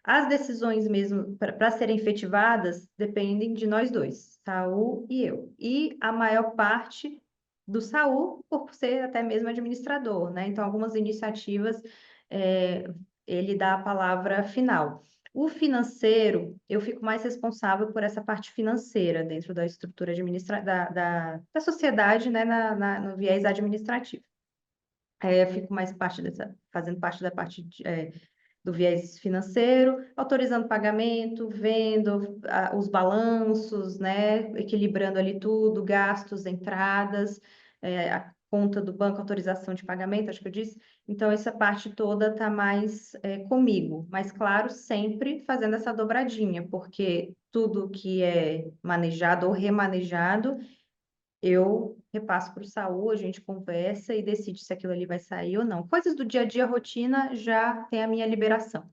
As decisões mesmo, para serem efetivadas, dependem de nós dois, Saul e eu. E a maior parte do Saul, por ser até mesmo administrador, né? Então, algumas iniciativas, é, ele dá a palavra final. O financeiro, eu fico mais responsável por essa parte financeira dentro da estrutura da sociedade, né, no viés administrativo. Eu fico mais fazendo parte da parte do viés financeiro, autorizando pagamento, vendo os balanços, né, equilibrando ali tudo, gastos, entradas, a conta do banco, autorização de pagamento, acho que eu disse. Então, essa parte toda está mais comigo, mas claro, sempre fazendo essa dobradinha, porque tudo que é manejado ou remanejado eu repasso para o Saúl, a gente conversa e decide se aquilo ali vai sair ou não. Coisas do dia a dia, rotina, já tem a minha liberação,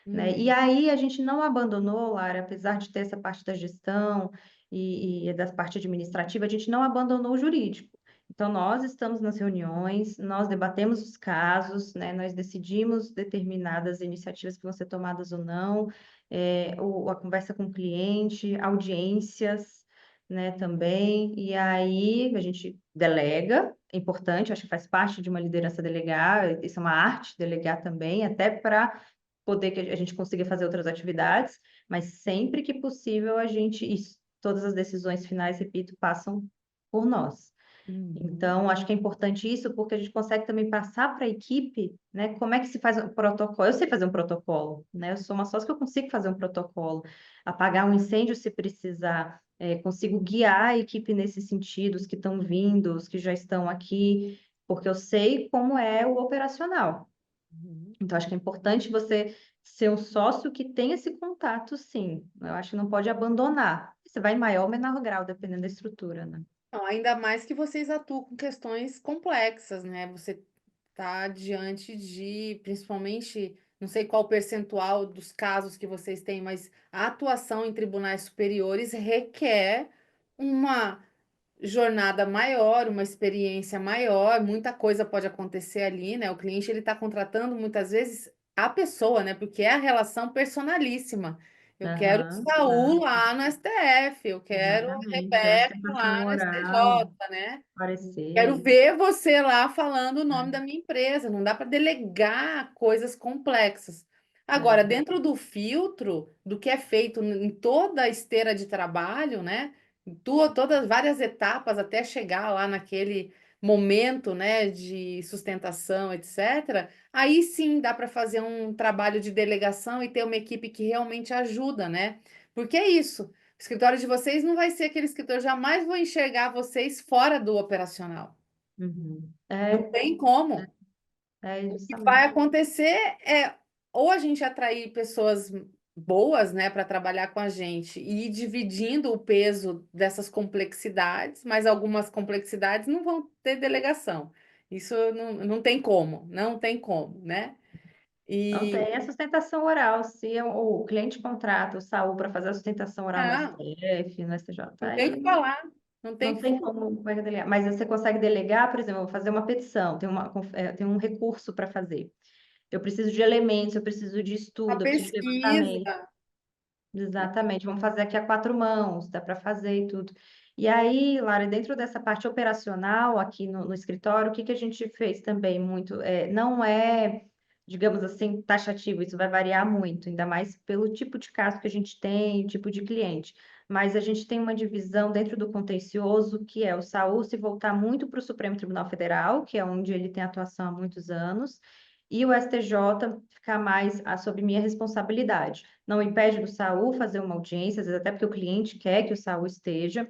né? E Uhum. aí a gente não abandonou, Lara, apesar de ter essa parte da gestão e da parte administrativa, a gente não abandonou o jurídico. Então, nós estamos nas reuniões, nós debatemos os casos, né? Nós decidimos determinadas iniciativas que vão ser tomadas ou não, a conversa com o cliente, audiências, né, também. E aí a gente delega, é importante, acho que faz parte de uma liderança delegar, isso é uma arte, delegar também, até para poder que a gente consiga fazer outras atividades, mas sempre que possível todas as decisões finais, repito, passam por nós. Uhum. Então, acho que é importante isso, porque a gente consegue também passar para a equipe, né, como é que se faz um protocolo. Eu sei fazer um protocolo, né? Eu sou uma sócia que eu consigo fazer um protocolo, apagar um incêndio se precisar, consigo guiar a equipe nesse sentido, os que estão vindo, os que já estão aqui, porque eu sei como é o operacional. Uhum. Então, acho que é importante você ser um sócio que tem esse contato, sim. Eu acho que não pode abandonar. Você vai em maior ou menor grau, dependendo da estrutura, né? Não, ainda mais que vocês atuam com questões complexas, né? Você está diante de, principalmente, não sei qual o percentual dos casos que vocês têm, mas a atuação em tribunais superiores requer uma jornada maior, uma experiência maior, muita coisa pode acontecer ali, né? O cliente ele está contratando muitas vezes a pessoa, né? Porque é a relação personalíssima. Eu quero o Aham, Saul claro. lá no STF, eu quero a Exatamente. Quero Rebeca ostentação lá no moral, STJ, né? Quero parecer. ver você lá falando o nome da Né? minha empresa. Não dá para delegar coisas complexas. Agora, É. dentro do filtro do que é feito em toda a esteira de trabalho, né? Todas várias etapas até chegar lá naquele momento, né, de sustentação, etc. Aí sim dá para fazer um trabalho de delegação e ter uma equipe que realmente ajuda, né? Porque é isso. O escritório de vocês não vai ser aquele escritório, jamais vou enxergar vocês fora do operacional. Uhum. Não tem como. É O que vai justamente. acontecer é ou a gente atrair pessoas boas, né, para trabalhar com a gente e ir dividindo o peso dessas complexidades, mas algumas complexidades não vão ter delegação. Isso não tem como, não tem como, né? Não E tem a sustentação oral. Se o cliente contrata o SAU para fazer a sustentação oral no não, STF, no STJ, não tem o que aí falar, não tem o não que tem falar. como vai delegar. Mas você consegue delegar, por exemplo, eu vou fazer uma petição, tem um recurso para fazer. Eu preciso de elementos, eu preciso de A estudo, eu preciso de levantamento. pesquisa, Exatamente, vamos fazer aqui a quatro mãos, dá para fazer e tudo. E aí, Lara, dentro dessa parte operacional aqui no escritório, o que que a gente fez também muito? Não é, digamos assim, taxativo, isso vai variar muito, ainda mais pelo tipo de caso que a gente tem, tipo de cliente. Mas a gente tem uma divisão dentro do contencioso, que é o SAU se voltar muito para o Supremo Tribunal Federal, que é onde ele tem atuação há muitos anos, e o STJ ficar mais sob minha responsabilidade. Não impede do SAU fazer uma audiência, às vezes até porque o cliente quer que o SAU esteja,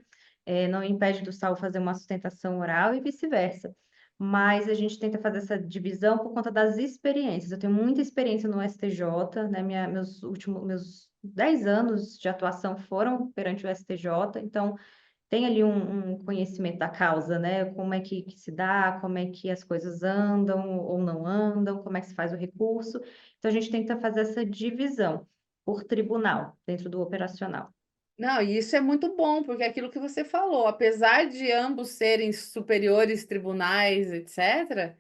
não impede do SAU fazer uma sustentação oral e vice-versa. Mas a gente tenta fazer essa divisão por conta das experiências. Eu tenho muita experiência no STJ, né? Meus 10 anos de atuação foram perante o STJ, então tem ali um conhecimento da causa, né? Como é que se dá, como é que as coisas andam ou não andam, como é que se faz o recurso. Então, a gente tenta fazer essa divisão por tribunal, dentro do operacional. não, e isso é muito bom, porque é aquilo que você falou, apesar de ambos serem superiores tribunais, etc.,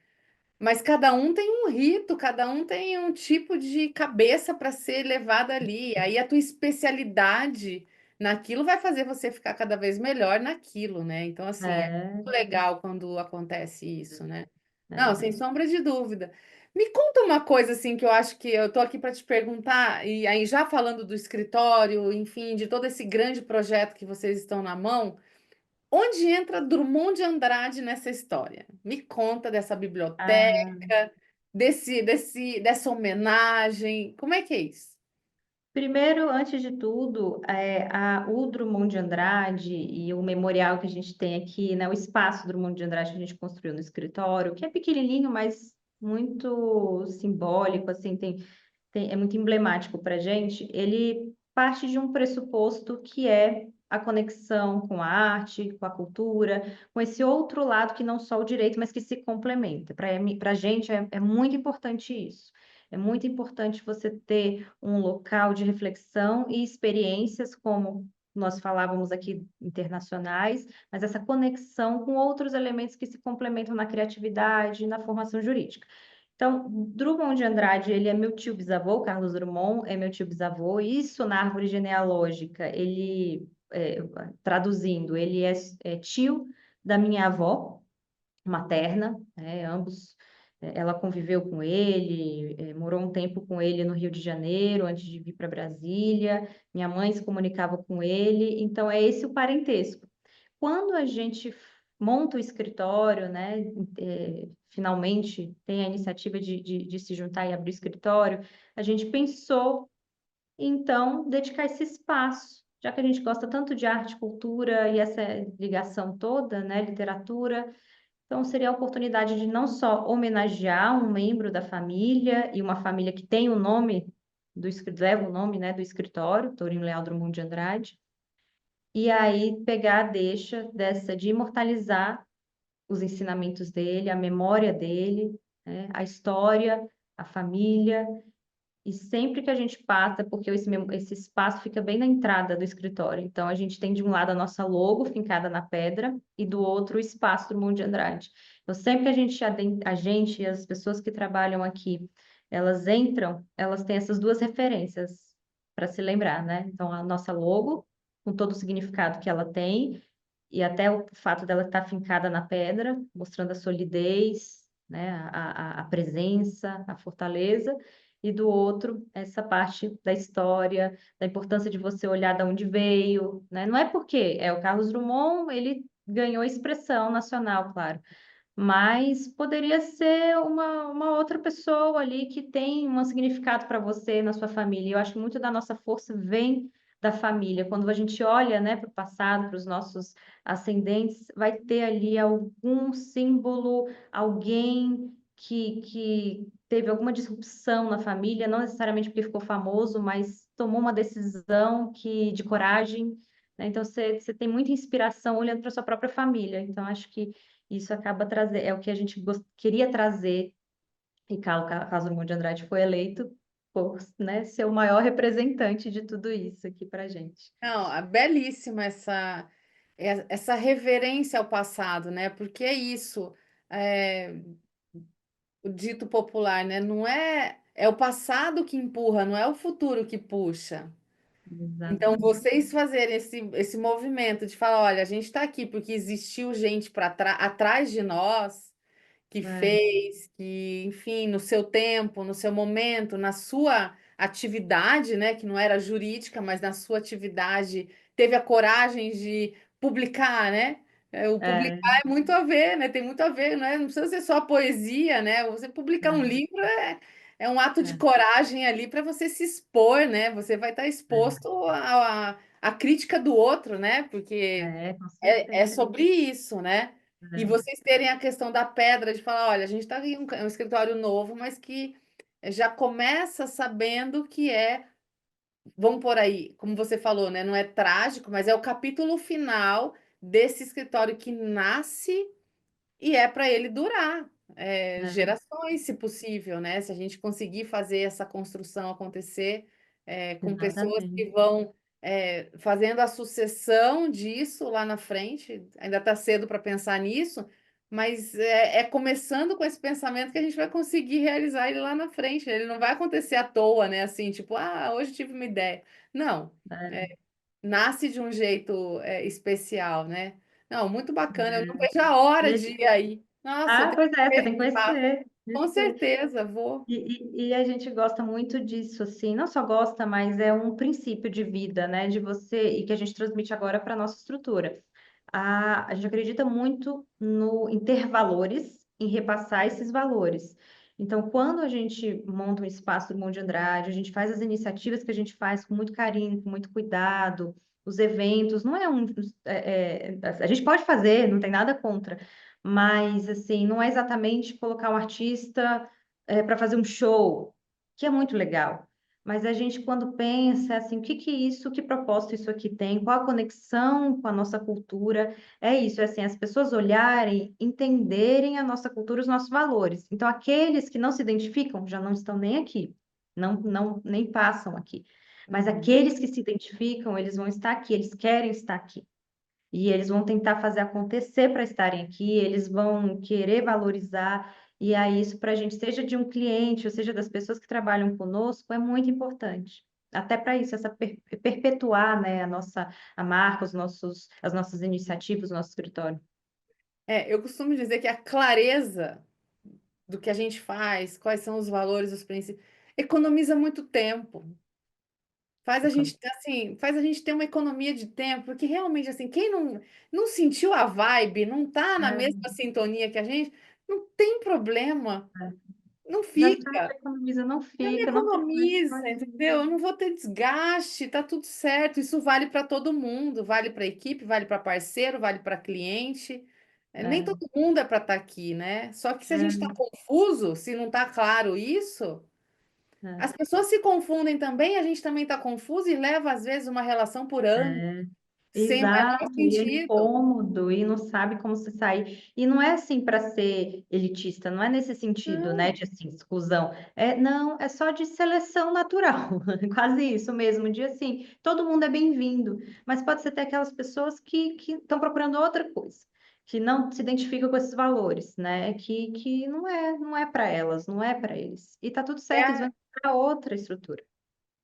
mas cada um tem um rito, cada um tem um tipo de cabeça para ser levada ali. Aí a tua especialidade naquilo vai fazer você ficar cada vez melhor naquilo, né? Então, assim, é É, muito legal quando acontece isso, né? Não, sem é. sombra de dúvida. Me conta uma coisa assim que eu acho que eu tô aqui para te perguntar, e aí já falando do escritório, enfim, de todo esse grande projeto que vocês estão na mão. Onde entra Drummond de Andrade nessa história? Me conta dessa Ah, biblioteca, dessa homenagem. Como é que é isso? primeiro, antes de tudo, o Drummond de Andrade e o memorial que a gente tem aqui, né, o espaço Drummond de Andrade que a gente construiu no escritório, que é pequenininho, mas muito simbólico, assim, é muito emblemático para a gente. Ele parte de um pressuposto que é a conexão com a arte, com a cultura, com esse outro lado que não só o direito, mas que se complementa. Para a gente é muito importante isso. É muito importante você ter um local de reflexão e experiências, como nós falávamos aqui, internacionais, mas essa conexão com outros elementos que se complementam na criatividade e na formação jurídica. Então, Drummond de Andrade, ele é meu tio bisavô, Carlos Drummond é meu tio bisavô, e isso na árvore genealógica, traduzindo, ele é tio da minha avó materna, né, ambos, ela conviveu com ele, morou um tempo com ele no Rio de Janeiro, antes de vir para Brasília, minha mãe se comunicava com ele, então é esse o parentesco. Quando a gente monta o escritório, né, finalmente tem a iniciativa de se juntar e abrir o escritório, a gente pensou, então, dedicar esse espaço, já que a gente gosta tanto de arte, cultura e essa ligação toda, né, literatura, então seria a oportunidade de não só homenagear um membro da família e uma família que tem o nome leva o nome, né, do escritório, Torinho Leal Drummond de Andrade, e aí pegar a deixa dessa de imortalizar os ensinamentos dele, a memória dele, né, a história, a família, e sempre que a gente passa, porque esse espaço fica bem na entrada do escritório, então a gente tem de um lado a nossa logo fincada na pedra e do outro o espaço do Mundo de Andrade. Então sempre que a gente e as pessoas que trabalham aqui, elas entram, elas têm essas duas referências para se lembrar, né? Então a nossa logo, com todo o significado que ela tem, e até o fato dela estar fincada na pedra, mostrando a solidez, né, a presença, a fortaleza, e do outro, essa parte da história, da importância de você olhar de onde veio, né? Não é porque é o Carlos Drummond, ele ganhou expressão nacional, claro, mas poderia ser uma outra pessoa ali que tem um significado para você na sua família. Eu acho que muito da nossa força vem da família. Quando a gente olha, né, para o passado, para os nossos ascendentes, vai ter ali algum símbolo, alguém que teve alguma disrupção na família, não necessariamente porque ficou famoso, mas tomou uma decisão que de coragem, né? Então você tem muita inspiração olhando para sua própria família. Então acho que isso acaba trazer, é o que a gente queria trazer, e Carlos Drummond de Andrade foi eleito por, né, ser o maior representante de tudo isso aqui para gente. Não, é belíssima essa reverência ao passado, né? Porque é isso, é, o dito popular, né? Não é, é o passado que empurra, não é o futuro que puxa. Então, Exatamente. vocês fazerem esse movimento de falar, olha, a gente está aqui porque existiu gente para atrás de nós, que É, fez, que, enfim, no seu tempo, no seu momento, na sua atividade, né, que não era jurídica, mas na sua atividade, teve a coragem de publicar, né? O é, publicar é muito a ver, né? Tem muito a ver, né? Não precisa ser só a poesia, né? Você publicar um é, livro é um ato de é, coragem ali para você se expor, né? Você vai estar exposto à crítica do outro, né? Porque com é certeza. sobre isso, né? E É, vocês terem a questão da pedra, de falar, olha, a gente está em um escritório novo, mas que já começa sabendo que vamos por aí, como você falou, né? Não é trágico, mas é o capítulo final desse escritório que nasce e é para ele durar é, gerações, se possível, né? Se a gente conseguir fazer essa construção acontecer com pessoas que exatamente. vão fazendo a sucessão disso lá na frente, ainda está cedo para pensar nisso, mas é começando com esse pensamento que a gente vai conseguir realizar ele lá na frente. Ele não vai acontecer à toa, né? Assim, tipo, hoje tive uma ideia. Não. É, Nasce de um jeito especial, né? Não, muito bacana. Eu não é. vejo a hora E de ir aí. Nossa, eu tenho pois que é, ver você tem esse que espaço. conhecer, Com conhecer. certeza, vou. E a gente gosta muito disso, assim, não só gosta, mas é um princípio de vida, né, de você, e que a gente transmite agora para a nossa estrutura. A gente acredita muito em ter valores, em repassar esses valores. Então, quando a gente monta um espaço do Mundo de Andrade, a gente faz as iniciativas que a gente faz com muito carinho, com muito cuidado, os eventos, não é a gente pode fazer, não tem nada contra, mas, assim, não é exatamente colocar um artista para fazer um show, que é muito legal. Mas a gente, quando pensa assim, o que que isso, que propósito isso aqui tem, qual a conexão com a nossa cultura, é isso, é assim, as pessoas olharem, entenderem a nossa cultura, os nossos valores. Então, aqueles que não se identificam já não estão nem aqui, nem passam aqui. Mas Uhum. aqueles que se identificam, eles vão estar aqui, eles querem estar aqui. E eles vão tentar fazer acontecer para estarem aqui, eles vão querer valorizar, e aí isso para a gente, seja de um cliente, ou seja das pessoas que trabalham conosco, é muito importante. Até para isso, essa perpetuar, né, a marca, as nossas iniciativas, o nosso escritório. Eu costumo dizer que a clareza do que a gente faz, quais são os valores, os princípios, economiza muito tempo. Faz a gente, assim, faz a gente ter uma economia de tempo, porque realmente, assim, quem não sentiu a vibe, não tá na É, mesma sintonia que a gente, não tem problema, é. não Já sabe fica. que economiza, não Já me fica, não precisa. economiza, entendeu? Eu não vou ter desgaste, tá tudo certo. Isso vale para todo mundo, vale para equipe, vale para parceiro, vale para cliente. Nem todo É, mundo é para estar aqui, né? Só que se a gente está é, confuso, se não está claro isso, é. as pessoas se confundem também, a gente também está confuso e leva, às vezes, uma relação por ano, É. sem o menor Exato, e é sentido. incômodo, e não sabe como se sair. E não é assim para ser elitista, não é nesse sentido, né, Não, de assim, exclusão. Não, é só de seleção natural, quase isso mesmo, de assim, todo mundo é bem-vindo, mas pode ser até aquelas pessoas que estão procurando outra coisa, que não se identificam com esses valores, né, que não é para elas, não é para eles. E tá tudo certo, eles é, vão para outra estrutura.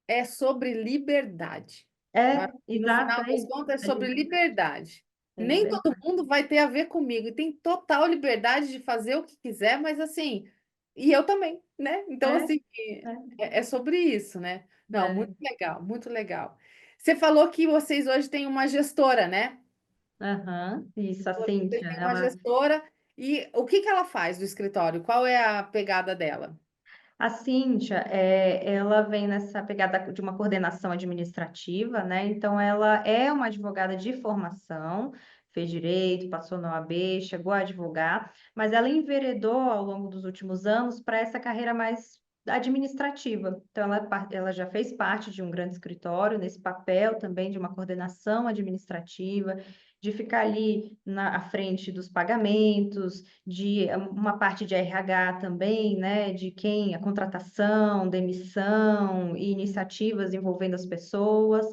é sobre liberdade. Eu acho que no Exato, final é das isso. contas é É sobre liberdade. é Nem todo liberdade. mundo vai ter a ver comigo e tem total liberdade de fazer o que quiser, mas assim, e eu também, né? Então, É, assim, é. é sobre isso, né? Não, muito É, legal, muito legal. Você falou que vocês hoje têm uma gestora, né? aham, isso, a Vocês Cíntia, têm uma ela, gestora e o que que ela faz do escritório? Qual é a pegada dela? a Cíntia, ela vem nessa pegada de uma coordenação administrativa, né? Então, ela é uma advogada de formação, fez direito, passou na OAB, chegou a advogar, mas ela enveredou ao longo dos últimos anos para essa carreira mais administrativa. Então, ela já fez parte de um grande escritório, nesse papel também de uma coordenação administrativa, de ficar ali à frente dos pagamentos, de uma parte de RH também, né, de quem, a contratação, demissão e iniciativas envolvendo as pessoas.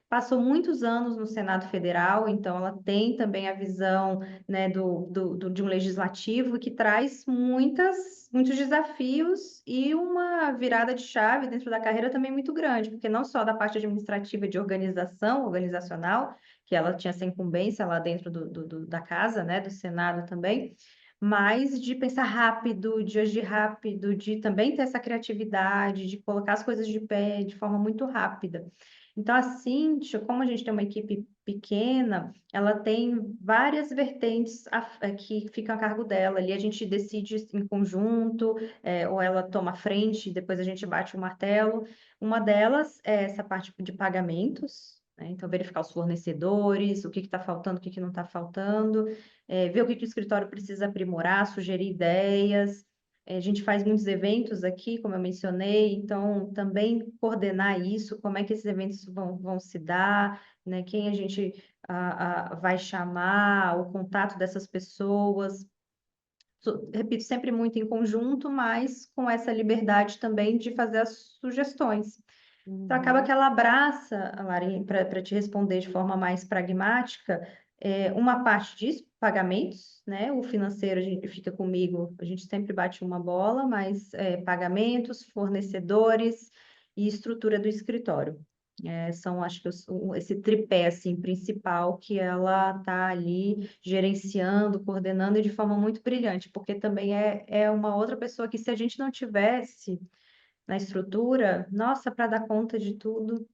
Passou muitos anos no Senado Federal, então ela tem também a visão, né, de um legislativo que traz muitos desafios e uma virada de chave dentro da carreira também muito grande, porque não só da parte administrativa de organização, organizacional, que ela tinha essa incumbência lá dentro da casa, né, do Senado também, mas de pensar rápido, de agir rápido, de também ter essa criatividade, de colocar as coisas de pé de forma muito rápida. Então, a Cíntia, como a gente tem uma equipe pequena, ela tem várias vertentes que ficam a cargo dela. Ali a gente decide em conjunto, ou ela toma a frente, depois a gente bate o martelo. Uma delas é essa parte de pagamentos, né? Então, verificar os fornecedores, o que está faltando, o que não está faltando, ver o que o escritório precisa aprimorar, sugerir ideias. A gente faz muitos eventos aqui, como eu mencionei, então também coordenar isso, como é que esses eventos vão se dar, né? Quem a gente vai chamar, o contato dessas pessoas. Repito, sempre muito em conjunto, mas com essa liberdade também de fazer as sugestões. Então, acaba Uhum. que ela abraça, Lari, para te responder de forma mais pragmática, uma parte disso, pagamentos, né? O financeiro a gente fica comigo, a gente sempre bate uma bola, mas pagamentos, fornecedores e estrutura do escritório. São, acho que, esse tripé, assim, principal que ela está ali gerenciando, coordenando e de forma muito brilhante, porque também é uma outra pessoa que, se a gente não tivesse na estrutura, nossa, para dar conta de tudo,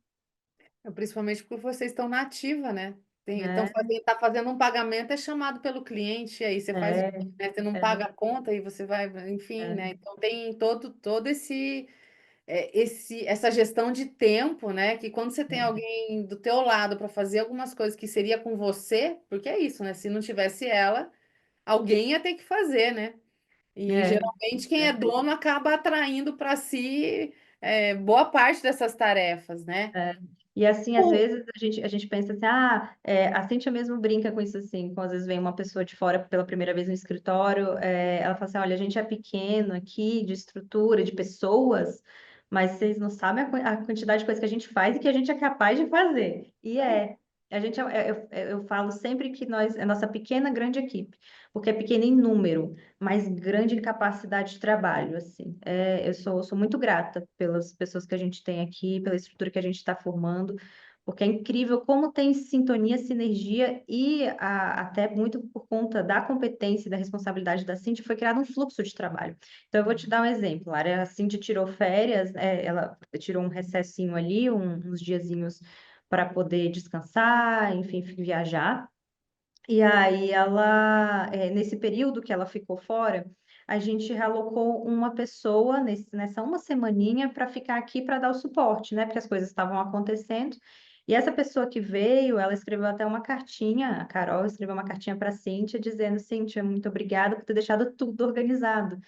Principalmente porque vocês estão na ativa, né? Estão né? fazendo, tá fazendo um pagamento, é chamado pelo cliente, e aí você faz o É, quê, né? Você não é, paga a conta e você vai, enfim, é, né? Então tem todo essa gestão de tempo, né? Que quando você tem alguém do teu lado para fazer algumas coisas que seria com você, porque é isso, né? Se não tivesse ela, alguém ia ter que fazer, né? E é, geralmente quem é é, dono acaba atraindo para si boa parte dessas tarefas, né? é. E assim, às vezes, a gente pensa assim, a Cíntia mesmo brinca com isso assim, quando às vezes vem uma pessoa de fora pela primeira vez no escritório, ela fala assim, olha, a gente é pequeno aqui, de estrutura, de pessoas, mas vocês não sabem a quantidade de coisa que a gente faz e que a gente é capaz de fazer. E a gente, eu falo sempre que nós, é nossa pequena, grande equipe, porque é pequena em número, mas grande em capacidade de trabalho, assim. Eu sou muito grata pelas pessoas que a gente tem aqui, pela estrutura que a gente está formando, porque é incrível como tem sintonia, sinergia e até muito por conta da competência e da responsabilidade da Cindy, foi criado um fluxo de trabalho. Então, eu vou te dar um exemplo. A Cindy tirou férias, ela tirou um recessinho ali, uns diazinhos para poder descansar, enfim, viajar. E aí nesse período que ela ficou fora, a gente realocou uma pessoa nessa uma semaninha para ficar aqui para dar o suporte, né? Porque as coisas estavam acontecendo. E essa pessoa que veio, ela escreveu até uma cartinha, a Carol escreveu uma cartinha para a Cíntia, dizendo, Cíntia, muito obrigada por ter deixado tudo organizado.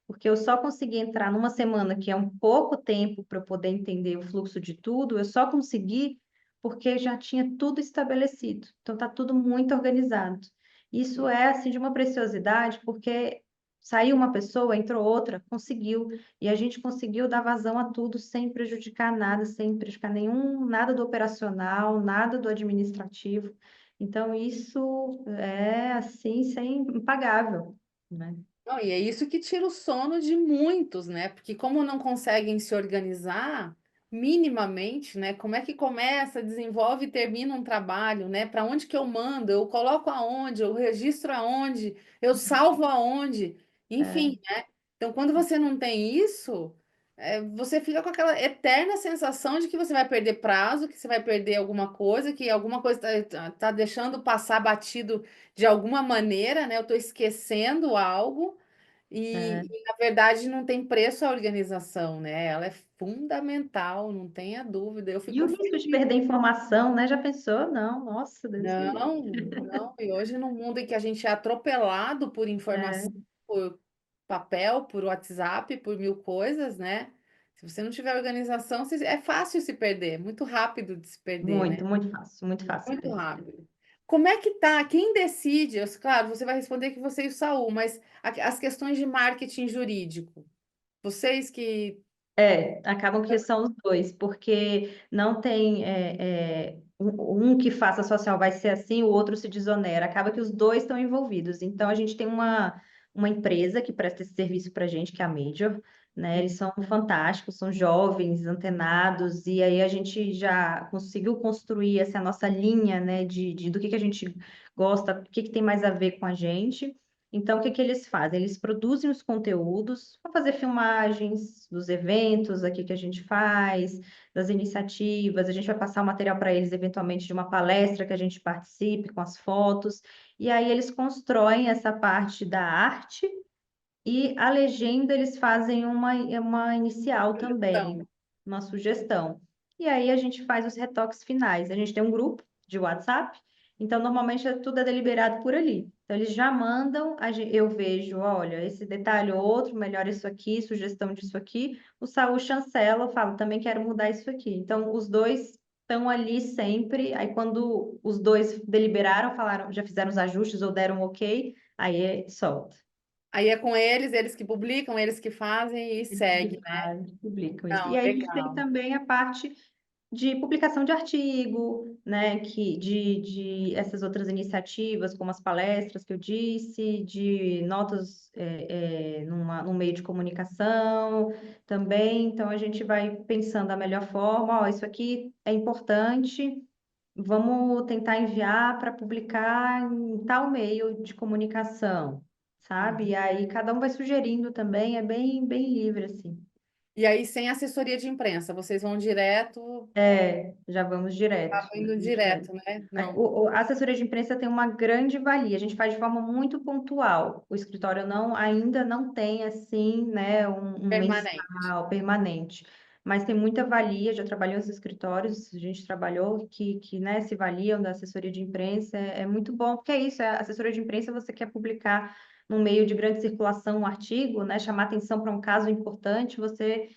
Porque eu só consegui entrar numa semana, que é um pouco tempo para eu poder entender o fluxo de tudo, eu só consegui porque já tinha tudo estabelecido. Então está tudo muito organizado. Isso é assim de uma preciosidade, porque saiu uma pessoa, entrou outra, conseguiu, e a gente conseguiu dar vazão a tudo sem prejudicar nada, sem prejudicar nada do operacional, nada do administrativo. Então isso é assim, sem impagável, né? Não, e é isso que tira o sono de muitos, né? Porque como não conseguem se organizar minimamente, né? Como é que começa, desenvolve e termina um trabalho, né? Para onde que eu mando? Eu coloco aonde? Eu registro aonde? Eu salvo aonde? É, Enfim, né? Então, quando você não tem isso, você fica com aquela eterna sensação de que você vai perder prazo, que você vai perder alguma coisa, que alguma coisa tá deixando passar batido de alguma maneira, né? Eu estou esquecendo algo. é. Na verdade, não tem preço a organização, né? Ela é fundamental, não tenha dúvida. Eu E o fico risco de feliz. perder informação, né? Já pensou? Não, nossa, Deus me livre. Não, não. E hoje, no mundo em que a gente é atropelado por É, informação, por papel, por WhatsApp, por mil coisas, né? Se você não tiver organização, é fácil se perder, muito rápido de se perder, né? Muito fácil Muito perder. rápido. Como é que tá? Quem decide? Claro, você vai responder que você e o Saul, mas as questões de marketing jurídico, vocês que. Acabam que são os dois, porque não tem um que faça social vai ser assim, o outro se desonera. Acaba que os dois estão envolvidos. Então, a gente tem uma empresa que presta esse serviço para a gente, que é a Major, né? Eles são fantásticos, são jovens, antenados, e aí a gente já conseguiu construir essa nossa linha, né, do que a gente gosta, o que tem mais a ver com a gente. Então, o que que eles fazem? Eles produzem os conteúdos para fazer filmagens dos eventos aqui que a gente faz, das iniciativas. A gente vai passar o material para eles, eventualmente, de uma palestra que a gente participe, com as fotos. E aí eles constroem essa parte da arte e a legenda eles fazem uma inicial também, Sugestão. uma sugestão. E aí a gente faz os retoques finais. A gente tem um grupo de WhatsApp, então normalmente tudo é deliberado por ali. Então eles já mandam, eu vejo, olha, esse detalhe ou outro, melhor isso aqui, sugestão disso aqui. O Saul chancela, eu falo, também quero mudar isso aqui. Então os dois estão ali sempre. Aí quando os dois deliberaram, falaram, já fizeram os ajustes ou deram um ok, aí solta. Aí é com eles que publicam, eles que fazem e Eles segue, que né? fazem, publicam isso. E Não, aí a gente tem legal. também a parte de publicação de artigo, né, de essas outras iniciativas, como as palestras que eu disse, de notas num meio de comunicação também. Então a gente vai pensando a melhor forma, ó, isso aqui é importante, vamos tentar enviar para publicar em tal meio de comunicação, sabe? Uhum. E aí cada um vai sugerindo também, é bem livre, assim. E aí, sem assessoria de imprensa, vocês vão direto, Já vamos direto. acabam indo Direto. direto, né? Não, A assessoria de imprensa tem uma grande valia, a gente faz de forma muito pontual. O escritório ainda não tem, assim, né, um permanente. mensal permanente, mas tem muita valia. Já trabalhei nos escritórios, a gente trabalhou né, se valiam da assessoria de imprensa, é muito bom, porque é isso, a assessoria de imprensa você quer publicar num meio de grande circulação um artigo, né, chamar atenção para um caso importante, você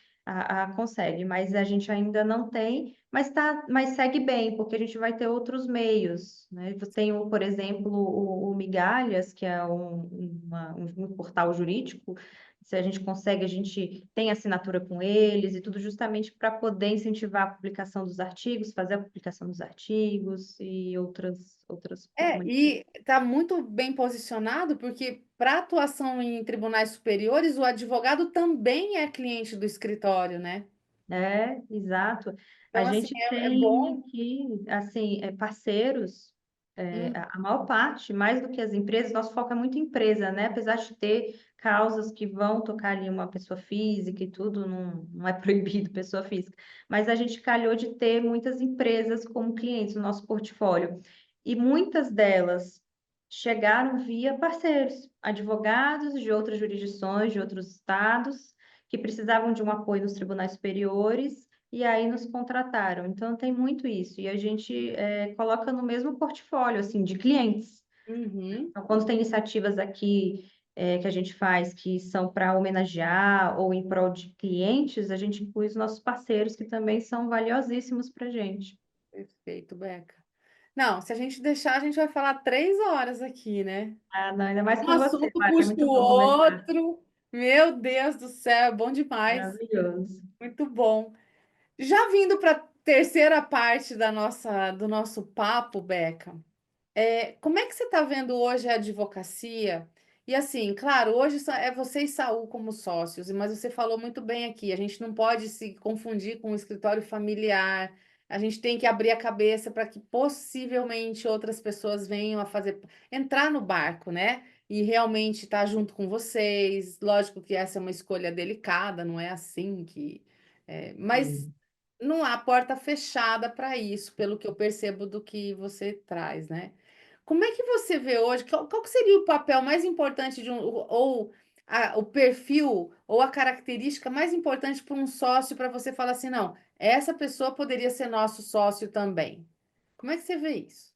consegue, mas a gente ainda não tem. Mas segue bem, porque a gente vai ter outros meios, né? Tem, por exemplo, o Migalhas, que é um portal jurídico. Se a gente consegue, a gente tem assinatura com eles e tudo justamente para poder incentivar a publicação dos artigos, fazer a publicação dos artigos e outras E está muito bem posicionado, porque para atuação em tribunais superiores, o advogado também é cliente do escritório, né? Exato. A Então, assim, gente é tem bom. aqui, assim, parceiros, Hum, a maior parte, mais do que as empresas, nosso foco é muito empresa, né? Apesar de ter causas que vão tocar ali uma pessoa física e tudo, não é proibido pessoa física, mas a gente calhou de ter muitas empresas como clientes no nosso portfólio. E muitas delas chegaram via parceiros, advogados de outras jurisdições, de outros estados que precisavam de um apoio nos tribunais superiores e aí nos contrataram. Então tem muito isso e a gente coloca no mesmo portfólio assim de clientes. uhum. Então, quando tem iniciativas aqui que a gente faz que são para homenagear ou em prol de clientes, a gente inclui os nossos parceiros que também são valiosíssimos para a gente. Perfeito, Beca. Não, se a gente deixar, a gente vai falar 3 horas aqui, né? Não, ainda mais Um com você, assunto Mari, é puxa o muito bom conversar. outro. Meu Deus do céu, é bom demais. Maravilhoso. Muito bom. Já vindo para a terceira parte do nosso papo, Beca. Como é que você está vendo hoje a advocacia? E assim, claro, hoje é você e Saul como sócios, mas você falou muito bem aqui, a gente não pode se confundir com o escritório familiar, a gente tem que abrir a cabeça para que possivelmente outras pessoas venham a entrar no barco, né? E realmente estar junto com vocês. Lógico que essa é uma escolha delicada, não é assim que. Mas Sim. não há porta fechada para isso, pelo que eu percebo do que você traz, né? Como é que você vê hoje? Qual que seria o papel mais importante ou o perfil, ou a característica mais importante para um sócio para você falar assim, não, essa pessoa poderia ser nosso sócio também? Como é que você vê isso?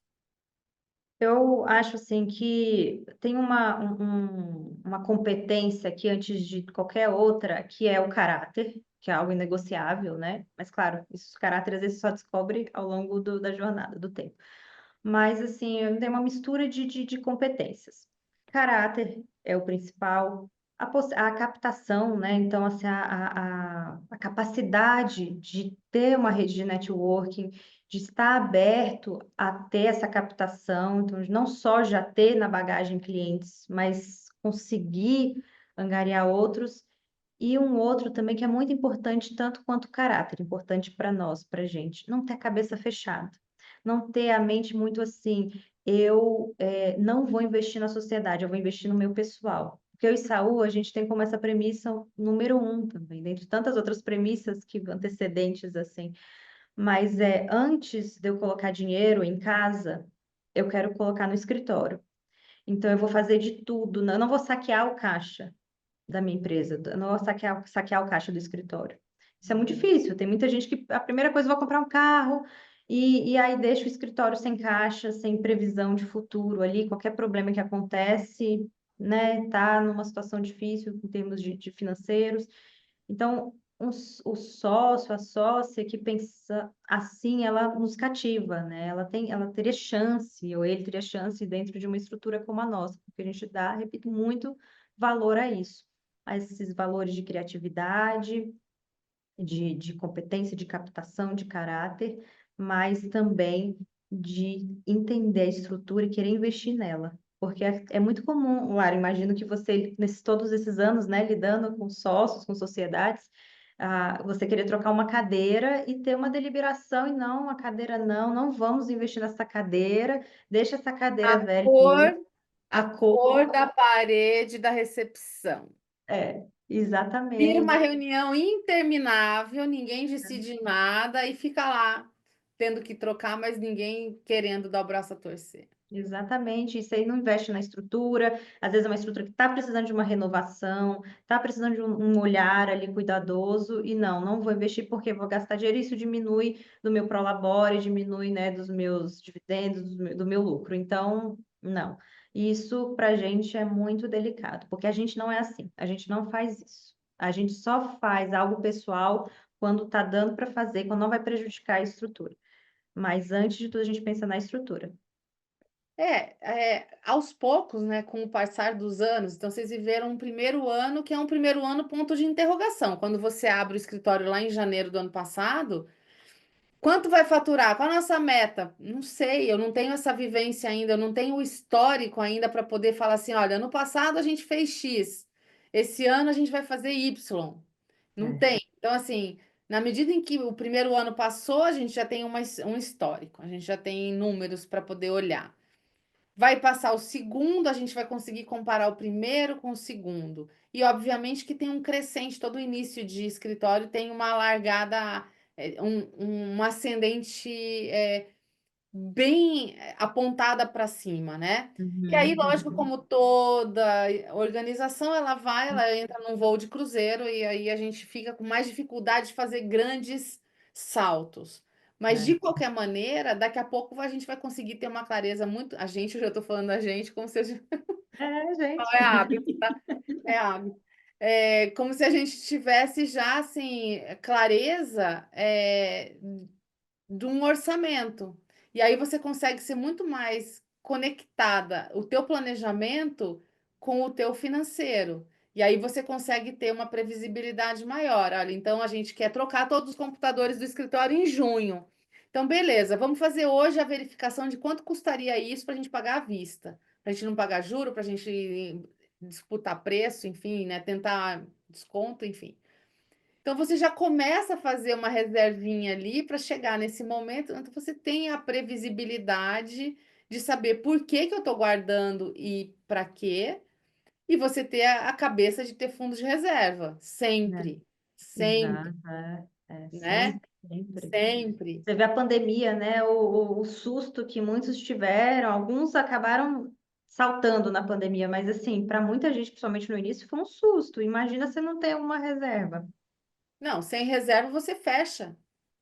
Eu acho assim que tem uma competência que antes de qualquer outra, que é o caráter, que é algo inegociável, né? Mas claro, esse caráter às vezes só descobre ao longo da jornada, do tempo. Mas assim, tem uma mistura de competências. Caráter é o principal, a captação, né? Então, assim, a capacidade de ter uma rede de networking, de estar aberto a ter essa captação, então, não só já ter na bagagem clientes, mas conseguir angariar outros. E um outro também que é muito importante, tanto quanto o caráter, importante para nós, para gente, não ter a cabeça fechada, não ter a mente muito assim, não vou investir na sociedade, eu vou investir no meu pessoal. Porque eu e Saul, a gente tem como essa premissa número um também, dentre tantas outras premissas que antecedentes assim. Mas antes de eu colocar dinheiro em casa, eu quero colocar no escritório. Então eu vou fazer de tudo, eu não vou saquear o caixa da minha empresa, eu não vou saquear o caixa do escritório. Isso é muito difícil. Tem muita gente que a primeira coisa vai comprar um carro e aí deixa o escritório sem caixa, sem previsão de futuro ali, qualquer problema que acontece, né, tá numa situação difícil em termos de financeiros. Então, o sócio, a sócia que pensa assim, ela nos cativa, né? Ela teria chance, ou ele teria chance dentro de uma estrutura como a nossa, porque a gente dá, repito, muito valor a isso, a esses valores de criatividade, de competência, de captação, de caráter, mas também de entender a estrutura e querer investir nela. Porque é muito comum, Lara, imagino que você, nesses todos esses anos, né, lidando com sócios, com sociedades, você querer trocar uma cadeira e ter uma deliberação e não, a cadeira não, não vamos investir nessa cadeira, deixa essa cadeira A velha aí, cor, a a cor, cor da parede da recepção. Vira uma exatamente. reunião interminável, ninguém decide nada e fica lá tendo que trocar, mas ninguém querendo dar o braço a torcer. Exatamente, isso aí não investe na estrutura, às vezes é uma estrutura que está precisando de uma renovação, está precisando de um olhar ali cuidadoso, e não vou investir porque vou gastar dinheiro, isso diminui do meu prolabore, diminui, né, dos meus dividendos, do meu lucro. Então, não. Isso para a gente é muito delicado, porque a gente não é assim, a gente não faz isso. A gente só faz algo pessoal quando está dando para fazer, quando não vai prejudicar a estrutura. Mas antes de tudo, a gente pensa na estrutura. Aos poucos, né, com o passar dos anos, então vocês viveram um primeiro ano que é um primeiro ano ponto de interrogação. Quando você abre o escritório lá em janeiro do ano passado, quanto vai faturar? Qual a nossa meta? Não sei, eu não tenho essa vivência ainda, eu não tenho o histórico ainda para poder falar assim, olha, no passado a gente fez X, esse ano a gente vai fazer Y. Não É. tem. Então, assim, na medida em que o primeiro ano passou, a gente já tem um histórico, a gente já tem números para poder olhar. Vai passar o segundo, a gente vai conseguir comparar o primeiro com o segundo. E, obviamente, que tem um crescente, todo início de escritório tem uma largada, um ascendente bem apontada para cima, né? E aí, Uhum, lógico, uhum. como toda organização, ela entra num voo de cruzeiro e aí a gente fica com mais dificuldade de fazer grandes saltos. Mas É, de qualquer maneira, daqui a pouco a gente vai conseguir ter uma clareza muito. A gente, eu já estou falando da gente como se a gente. Não, gente. é hábito, tá? É hábito. É como se a gente tivesse já assim clareza de um orçamento. E aí você consegue ser muito mais conectada, o teu planejamento com o teu financeiro. E aí você consegue ter uma previsibilidade maior. Olha, então a gente quer trocar todos os computadores do escritório em junho. Então, beleza, vamos fazer hoje a verificação de quanto custaria isso para a gente pagar à vista. Para a gente não pagar juro, para a gente disputar preço, enfim, né? Tentar desconto, enfim. Então você já começa a fazer uma reservinha ali para chegar nesse momento, então você tem a previsibilidade de saber por que que eu estou guardando e para quê, e você ter a cabeça de ter fundos de reserva, É, sempre, sempre, exato, né? sempre, sempre. Sempre. Você vê a pandemia, né? O susto que muitos tiveram, alguns acabaram saltando na pandemia, mas assim, para muita gente, principalmente no início, foi um susto. Imagina você não ter uma reserva, Não, sem reserva você fecha.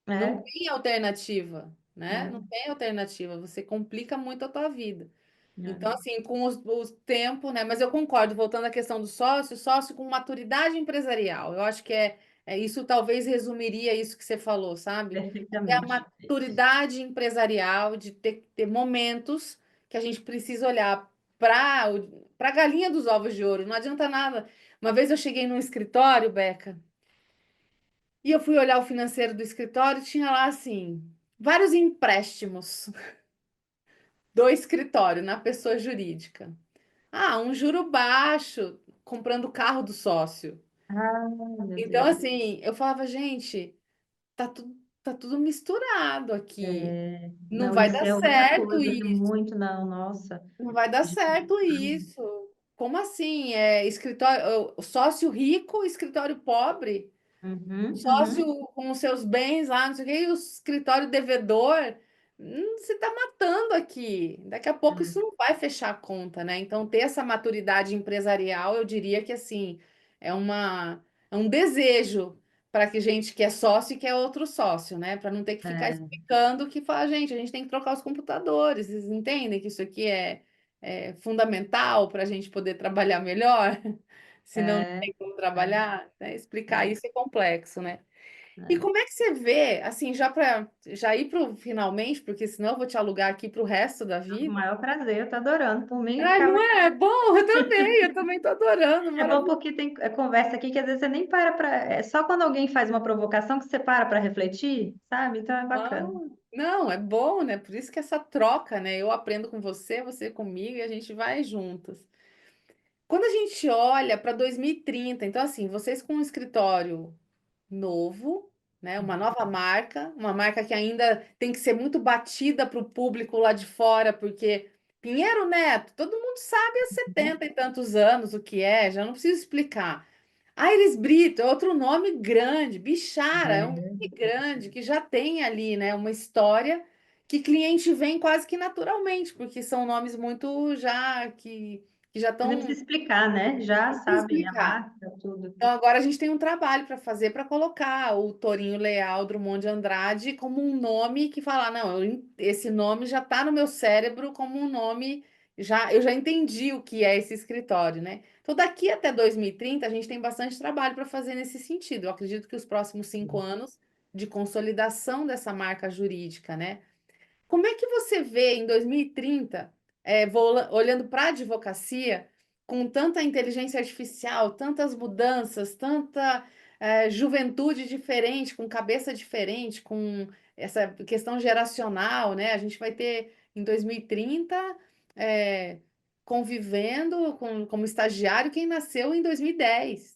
Não né? tem alternativa, né? Não É, tem alternativa. Você complica muito a tua vida. Então, assim, com os tempo, né? Mas eu concordo, voltando à questão do sócio, sócio com maturidade empresarial. Eu acho que isso talvez resumiria isso que você falou, sabe? É a Perfeitamente. maturidade empresarial de ter momentos que a gente precisa olhar para a galinha dos ovos de ouro. Não adianta nada. Uma vez eu cheguei num escritório, Beca, e eu fui olhar o financeiro do escritório, e tinha lá assim, vários empréstimos do escritório na pessoa jurídica. Ah, um juro baixo, comprando o carro do sócio. Ah, meu Então, Deus. assim, eu falava, gente, tá tudo misturado aqui. É, Não não, vai isso dar é outra certo coisa que isso. muito, não, nossa. Não vai dar De- certo isso. Como assim? É escritório, o sócio rico, escritório pobre? Uhum, Sócio uhum. com os seus bens lá, não sei o quê, e o escritório devedor, você está matando aqui. Daqui a pouco isso não vai fechar a conta, né? Então, ter essa maturidade empresarial, eu diria que assim, é um desejo para que gente que é sócio e que é outro sócio, né? Para não ter que ficar É, explicando que fala, gente, a gente tem que trocar os computadores. Vocês entendem que isso aqui é fundamental para a gente poder trabalhar melhor? Senão não é, tem como é, trabalhar, né? Explicar é, isso é complexo, né? E é. como é que você vê, assim, já para já ir para o finalmente, porque senão eu vou te alugar aqui para o resto da Com o vida. maior prazer, eu tô adorando. Por mim, eu Ai, não ficava é? É aqui. bom, eu também tô adorando, É bom maravilhoso. porque tem conversa aqui que às vezes você nem para. É só quando alguém faz uma provocação que você para refletir, sabe? Então é bacana. Não, não, é bom, né? Por isso que essa troca, né? Eu aprendo com você, você comigo e a gente vai juntas. Quando a gente olha para 2030, então assim, vocês com um escritório novo, né? Uma marca que ainda tem que ser muito batida para o público lá de fora, porque Pinheiro Neto, todo mundo sabe há 70 e tantos anos o que é, já não preciso explicar. Aires Brito é outro nome grande, Bichara é um É, nome grande que já tem ali, né, uma história que cliente vem quase que naturalmente, porque são nomes muito já que já nem estão precisa explicar, né? Já sabem a explicar. marca, tudo. Então, agora a gente tem um trabalho para fazer para colocar o Torinho Leal Drummond de Andrade como um nome que fala, não, esse nome já está no meu cérebro como um nome, eu já entendi o que é esse escritório, né? Então, daqui até 2030, a gente tem bastante trabalho para fazer nesse sentido. Eu acredito que os próximos 5 anos de consolidação dessa marca jurídica, né? Como é que você vê em 2030, olhando para a advocacia, com tanta inteligência artificial, tantas mudanças, tanta juventude diferente, com cabeça diferente, com essa questão geracional, né? A gente vai ter em 2030 é, convivendo como estagiário quem nasceu em 2010.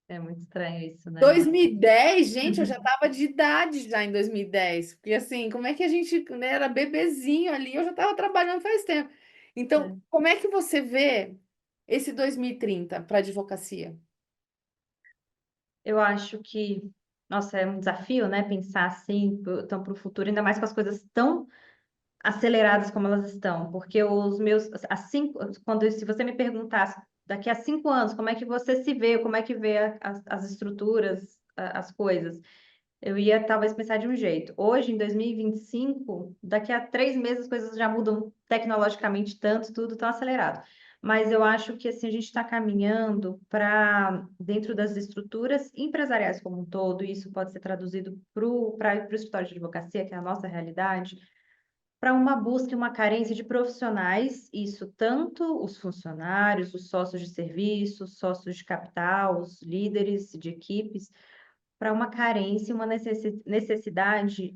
É muito estranho isso, né? 2010, gente, eu já estava de idade já em 2010, porque assim, como é que a gente, né, era bebezinho ali, eu já estava trabalhando faz tempo. Então, É. como é que você vê esse 2030 para a advocacia? Eu acho que, nossa, é um desafio, né? Pensar assim, então, para o futuro, ainda mais com as coisas tão aceleradas como elas estão, porque os meus, assim, quando se você me perguntasse daqui a 5 anos, como é que você se vê, como é que vê as estruturas, as coisas, eu ia talvez pensar de um jeito. Hoje, em 2025, daqui a 3 meses as coisas já mudam tecnologicamente tanto, tudo tão acelerado. Mas eu acho que assim a gente está caminhando para dentro das estruturas empresariais como um todo, e isso pode ser traduzido para o escritório de advocacia, que é a nossa realidade, para uma busca e uma carência de profissionais, isso tanto os funcionários, os sócios de serviço, os sócios de capital, os líderes de equipes, para uma carência e uma necessidade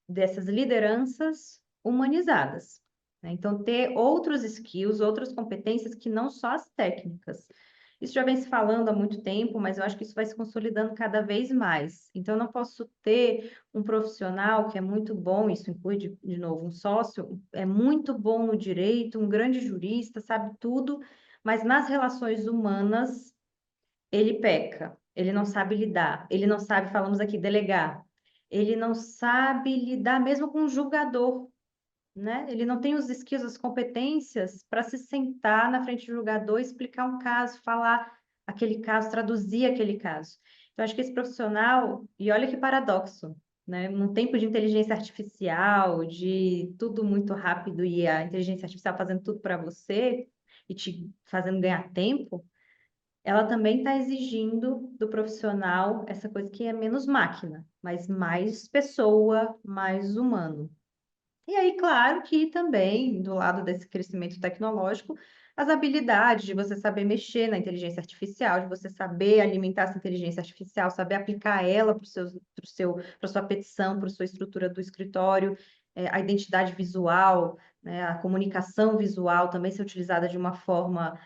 dessas lideranças humanizadas, né? Então, ter outros skills, outras competências que não só as técnicas. Isso já vem se falando há muito tempo, mas eu acho que isso vai se consolidando cada vez mais. Então, eu não posso ter um profissional que é muito bom, isso inclui, de novo, um sócio, é muito bom no direito, um grande jurista, sabe tudo, mas nas relações humanas ele peca, ele não sabe lidar, ele não sabe, falamos aqui, delegar, ele não sabe lidar mesmo com um julgador, né? Ele não tem os skills, as competências para se sentar na frente do julgador, explicar um caso, falar aquele caso, traduzir aquele caso. Então, acho que esse profissional, e olha que paradoxo, né? Num tempo de inteligência artificial, de tudo muito rápido e a inteligência artificial fazendo tudo para você e te fazendo ganhar tempo, ela também está exigindo do profissional essa coisa que é menos máquina, mas mais pessoa, mais humano. E aí, claro que também, do lado desse crescimento tecnológico, as habilidades de você saber mexer na inteligência artificial, de você saber alimentar essa inteligência artificial, saber aplicar ela para sua petição, para sua estrutura do escritório, a identidade visual, né, a comunicação visual também ser utilizada de uma forma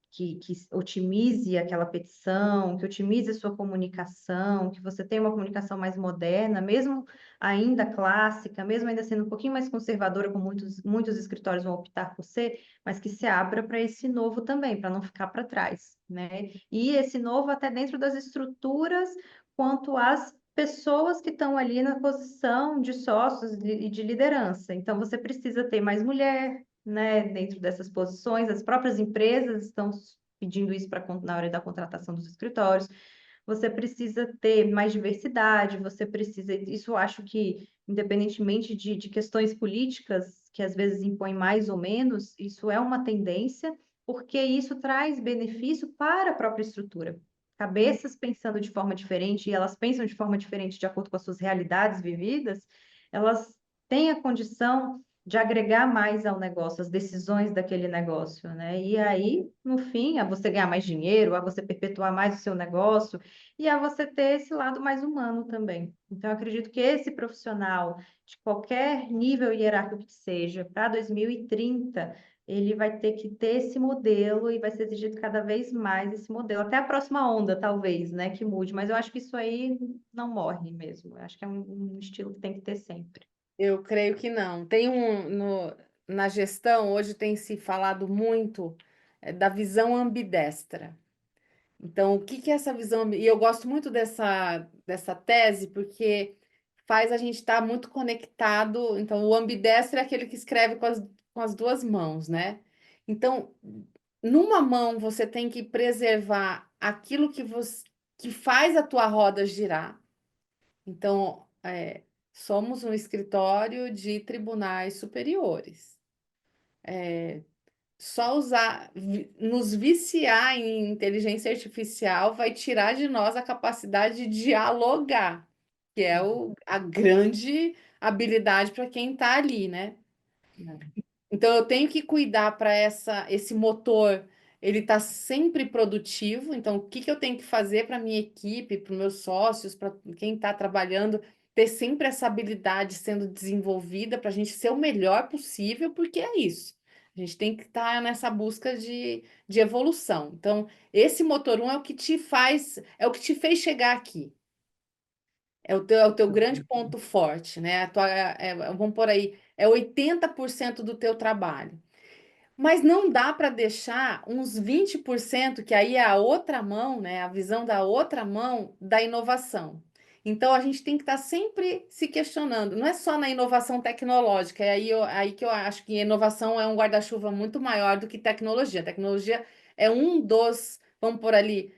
que otimize aquela petição, que otimize a sua comunicação, que você tenha uma comunicação mais moderna, mesmo ainda clássica, mesmo ainda sendo um pouquinho mais conservadora, como muitos escritórios vão optar por ser, mas que se abra para esse novo também, para não ficar para trás, né? E esse novo até dentro das estruturas, quanto às pessoas que estão ali na posição de sócios e de liderança. Então, você precisa ter mais mulher, né, dentro dessas posições, as próprias empresas estão pedindo isso na hora da contratação dos escritórios. Você precisa ter mais diversidade, você precisa. Isso eu acho que, independentemente de questões políticas, que às vezes impõem mais ou menos, isso é uma tendência, porque isso traz benefício para a própria estrutura. Cabeças pensando de forma diferente, e elas pensam de forma diferente de acordo com as suas realidades vividas, elas têm a condição de agregar mais ao negócio, as decisões daquele negócio, né? E aí, no fim, a você ganhar mais dinheiro, a você perpetuar mais o seu negócio, e a você ter esse lado mais humano também. Então, eu acredito que esse profissional, de qualquer nível hierárquico que seja, para 2030, ele vai ter que ter esse modelo e vai ser exigido cada vez mais esse modelo. Até a próxima onda, talvez, né, que mude. Mas eu acho que isso aí não morre mesmo. Eu acho que é um estilo que tem que ter sempre. Eu creio que não. Tem na gestão, hoje tem se falado muito da visão ambidestra. Então, o que que é essa visão? E eu gosto muito dessa tese, porque faz a gente estar muito conectado. Então, o ambidestro é aquele que escreve com as duas mãos, né? Então, numa mão você tem que preservar aquilo que faz a tua roda girar. Então, somos um escritório de tribunais superiores. Só nos viciar em inteligência artificial vai tirar de nós a capacidade de dialogar, que é a grande habilidade para quem está ali, né? Então eu tenho que cuidar para esse motor ele tá sempre produtivo. Então o que que eu tenho que fazer para minha equipe, para os meus sócios, para quem está trabalhando, ter sempre essa habilidade sendo desenvolvida para a gente ser o melhor possível, porque é isso. A gente tem que estar nessa busca de evolução. Então, esse motor um é o que te faz, é o que te fez chegar aqui. É o teu grande ponto forte, né? Vamos por aí, é 80% do teu trabalho. Mas não dá para deixar uns 20%, que aí é a outra mão, né? A visão da outra mão da inovação. Então a gente tem que estar sempre se questionando. Não é só na inovação tecnológica, é aí que eu acho que inovação é um guarda-chuva muito maior do que tecnologia. Tecnologia é um dos, vamos por ali,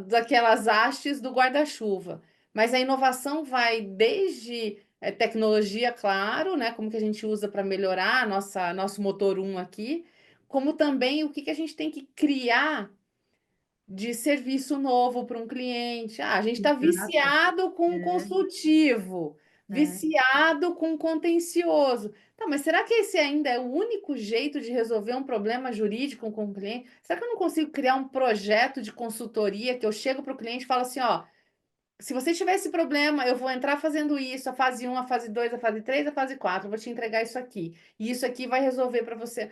daquelas hastes do guarda-chuva. Mas a inovação vai desde tecnologia, claro, né? Como que a gente usa para melhorar nosso motor um aqui, como também o que que a gente tem que criar de serviço novo para um cliente. Ah, a gente está Exato. viciado com É, consultivo, é. viciado com contencioso. Tá, mas será que esse ainda é o único jeito de resolver um problema jurídico com o cliente? Será que eu não consigo criar um projeto de consultoria que eu chego para o cliente e falo assim, ó, se você tiver esse problema, eu vou entrar fazendo isso, a fase um, a fase 2, a fase 3, a fase 4, eu vou te entregar isso aqui. E isso aqui vai resolver para você.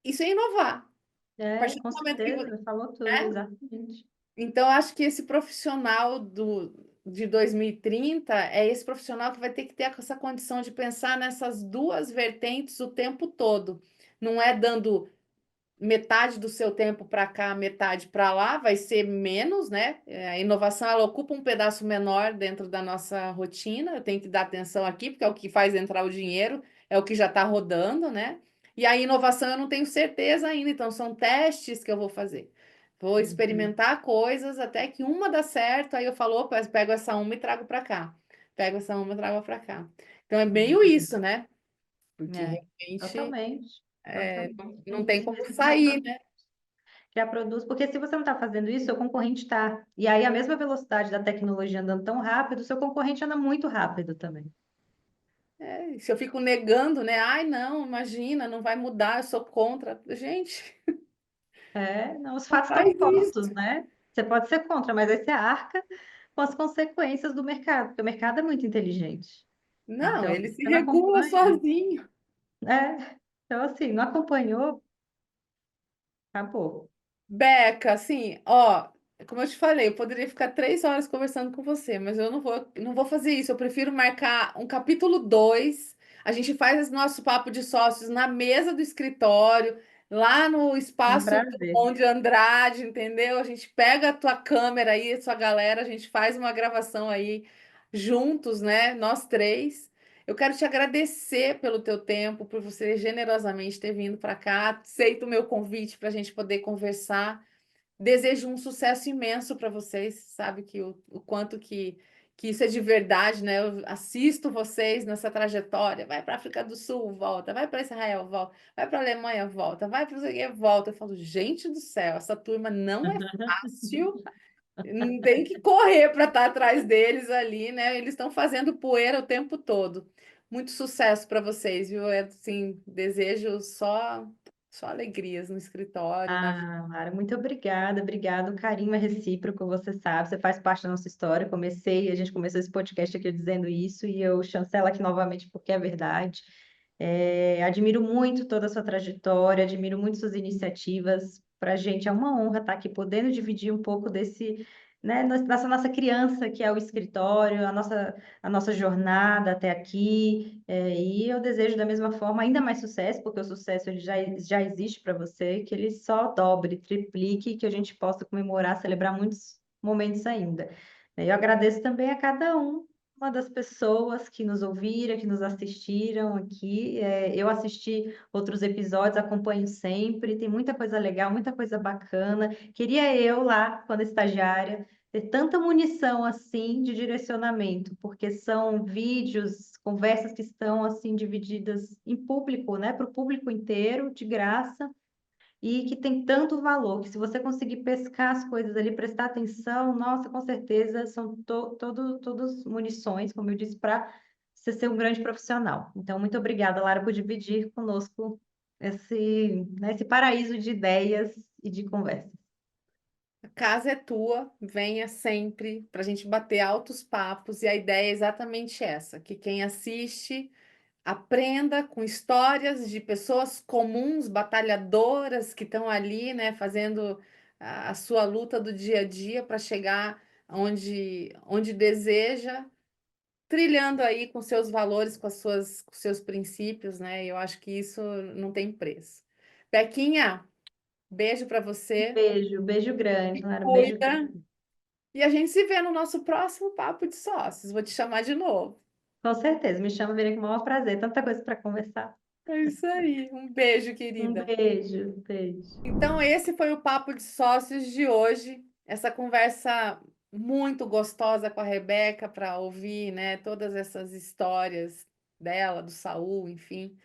Isso é inovar. A É, partir com do momento que, certeza, falou tudo, né? exatamente. Então, acho que esse profissional de 2030 é esse profissional que vai ter que ter essa condição de pensar nessas duas vertentes o tempo todo. Não é dando metade do seu tempo para cá, metade para lá, vai ser menos, né? A inovação ela ocupa um pedaço menor dentro da nossa rotina. Eu tenho que dar atenção aqui, porque é o que faz entrar o dinheiro, é o que já está rodando, né? E a inovação eu não tenho certeza ainda, então são testes que eu vou fazer. Vou Uhum. experimentar coisas até que uma dá certo, aí eu falo, opa, eu pego essa uma e trago para cá. pego essa uma e trago para cá. Então é meio isso, né? Porque É, realmente totalmente, é, totalmente. É não tem isso como mesmo, sair, né? já produz, porque se você não está fazendo isso, seu concorrente está. E aí, a mesma velocidade da tecnologia andando tão rápido, seu concorrente anda muito rápido também. É, se eu fico negando, né? Ai, não, imagina, não vai mudar, eu sou contra. Gente, É, não, os não fatos faz estão postos, isso. né? Você pode ser contra, mas aí você arca com as consequências do mercado, porque o mercado é muito inteligente. Não, Então, ele se se você não regula acompanha, sozinho. então assim, não acompanhou, acabou. Beca, assim, ó, como eu te falei, eu poderia ficar 3 horas conversando com você, mas eu não vou fazer isso. Eu prefiro marcar um capítulo 2. A gente faz esse nosso papo de sócios na mesa do escritório, lá no Um espaço do prazer. Conde Andrade, entendeu? A gente pega a tua câmera aí, a sua galera, a gente faz uma gravação aí juntos, né? Nós três. Eu quero te agradecer pelo teu tempo, por você generosamente ter vindo para cá, aceito o meu convite para a gente poder conversar. Desejo um sucesso imenso para vocês, sabe que o quanto que isso é de verdade, né? Eu assisto vocês nessa trajetória. Vai para a África do Sul, volta. Vai para Israel, volta. Vai para a Alemanha, volta. Vai para o volta. Eu falo, gente do céu, essa turma não é fácil. Não tem que correr para estar atrás deles ali, né? Eles estão fazendo poeira o tempo todo. Muito sucesso para vocês, viu? É, assim, desejo só alegrias no escritório, na vida. Ah, Lara, muito obrigada, obrigada. O carinho é recíproco, você sabe, você faz parte da nossa história. A gente começou esse podcast aqui dizendo isso e eu chancelo aqui novamente porque é verdade. Admiro muito toda a sua trajetória, admiro muito suas iniciativas. Para a gente é uma honra estar aqui podendo dividir um pouco desse, né, dessa nossa criança que é o escritório, a nossa jornada até aqui. E eu desejo da mesma forma ainda mais sucesso, porque o sucesso ele já existe para você, que ele só dobre, triplique, que a gente possa comemorar, celebrar muitos momentos ainda. Eu agradeço também a cada uma das pessoas que nos ouviram, que nos assistiram aqui. Eu assisti outros episódios, acompanho sempre, tem muita coisa legal, muita coisa bacana. Queria eu lá, quando estagiária, ter tanta munição assim de direcionamento, porque são vídeos, conversas que estão assim divididas em público, né, para o público inteiro, de graça, e que tem tanto valor, que se você conseguir pescar as coisas ali, prestar atenção, nossa, com certeza são todas munições, como eu disse, para você ser um grande profissional. Então, muito obrigada, Lara, por dividir conosco esse paraíso de ideias e de conversas. A casa é tua, venha sempre para a gente bater altos papos, e a ideia é exatamente essa: que quem assiste aprenda com histórias de pessoas comuns, batalhadoras, que estão ali, né, fazendo a sua luta do dia a dia para chegar onde deseja, trilhando aí com seus valores, com seus princípios, né? E eu acho que isso não tem preço. Bequinha, beijo para você, Beijo, beijo grande, Lara, um beijo cuida, grande. e a gente se vê no nosso próximo Papo de Sócios. Vou te chamar de novo. Com certeza, me chama, virei com o maior prazer, tanta coisa para conversar. É isso aí. Um beijo, Um querida. beijo, beijo. Então, esse foi o Papo de Sócios de hoje. Essa conversa muito gostosa com a Rebeca para ouvir, né, todas essas histórias dela, do Saul, enfim,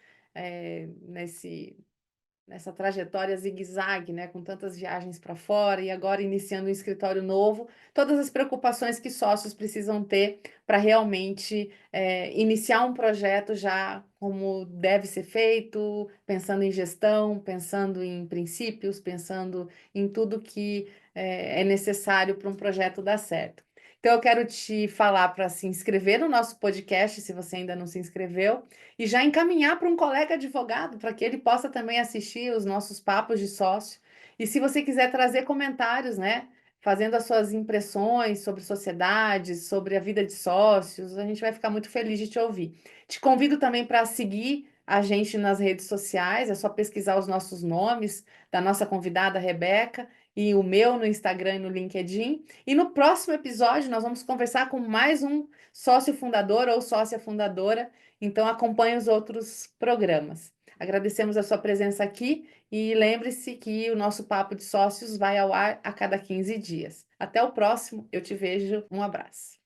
nessa trajetória zigue-zague, né, com tantas viagens para fora e agora iniciando um escritório novo, todas as preocupações que sócios precisam ter para realmente iniciar um projeto já como deve ser feito, pensando em gestão, pensando em princípios, pensando em tudo que é necessário para um projeto dar certo. Então, eu quero te falar para se inscrever no nosso podcast, se você ainda não se inscreveu, e já encaminhar para um colega advogado, para que ele possa também assistir os nossos papos de sócio. E se você quiser trazer comentários, né, fazendo as suas impressões sobre sociedades, sobre a vida de sócios, a gente vai ficar muito feliz de te ouvir. Te convido também para seguir a gente nas redes sociais, é só pesquisar os nossos nomes da nossa convidada Rebeca e o meu no Instagram e no LinkedIn. E no próximo episódio nós vamos conversar com mais um sócio fundador ou sócia fundadora, então acompanhe os outros programas. Agradecemos a sua presença aqui e lembre-se que o nosso Papo de Sócios vai ao ar a cada 15 dias. Até o próximo, eu te vejo, um abraço.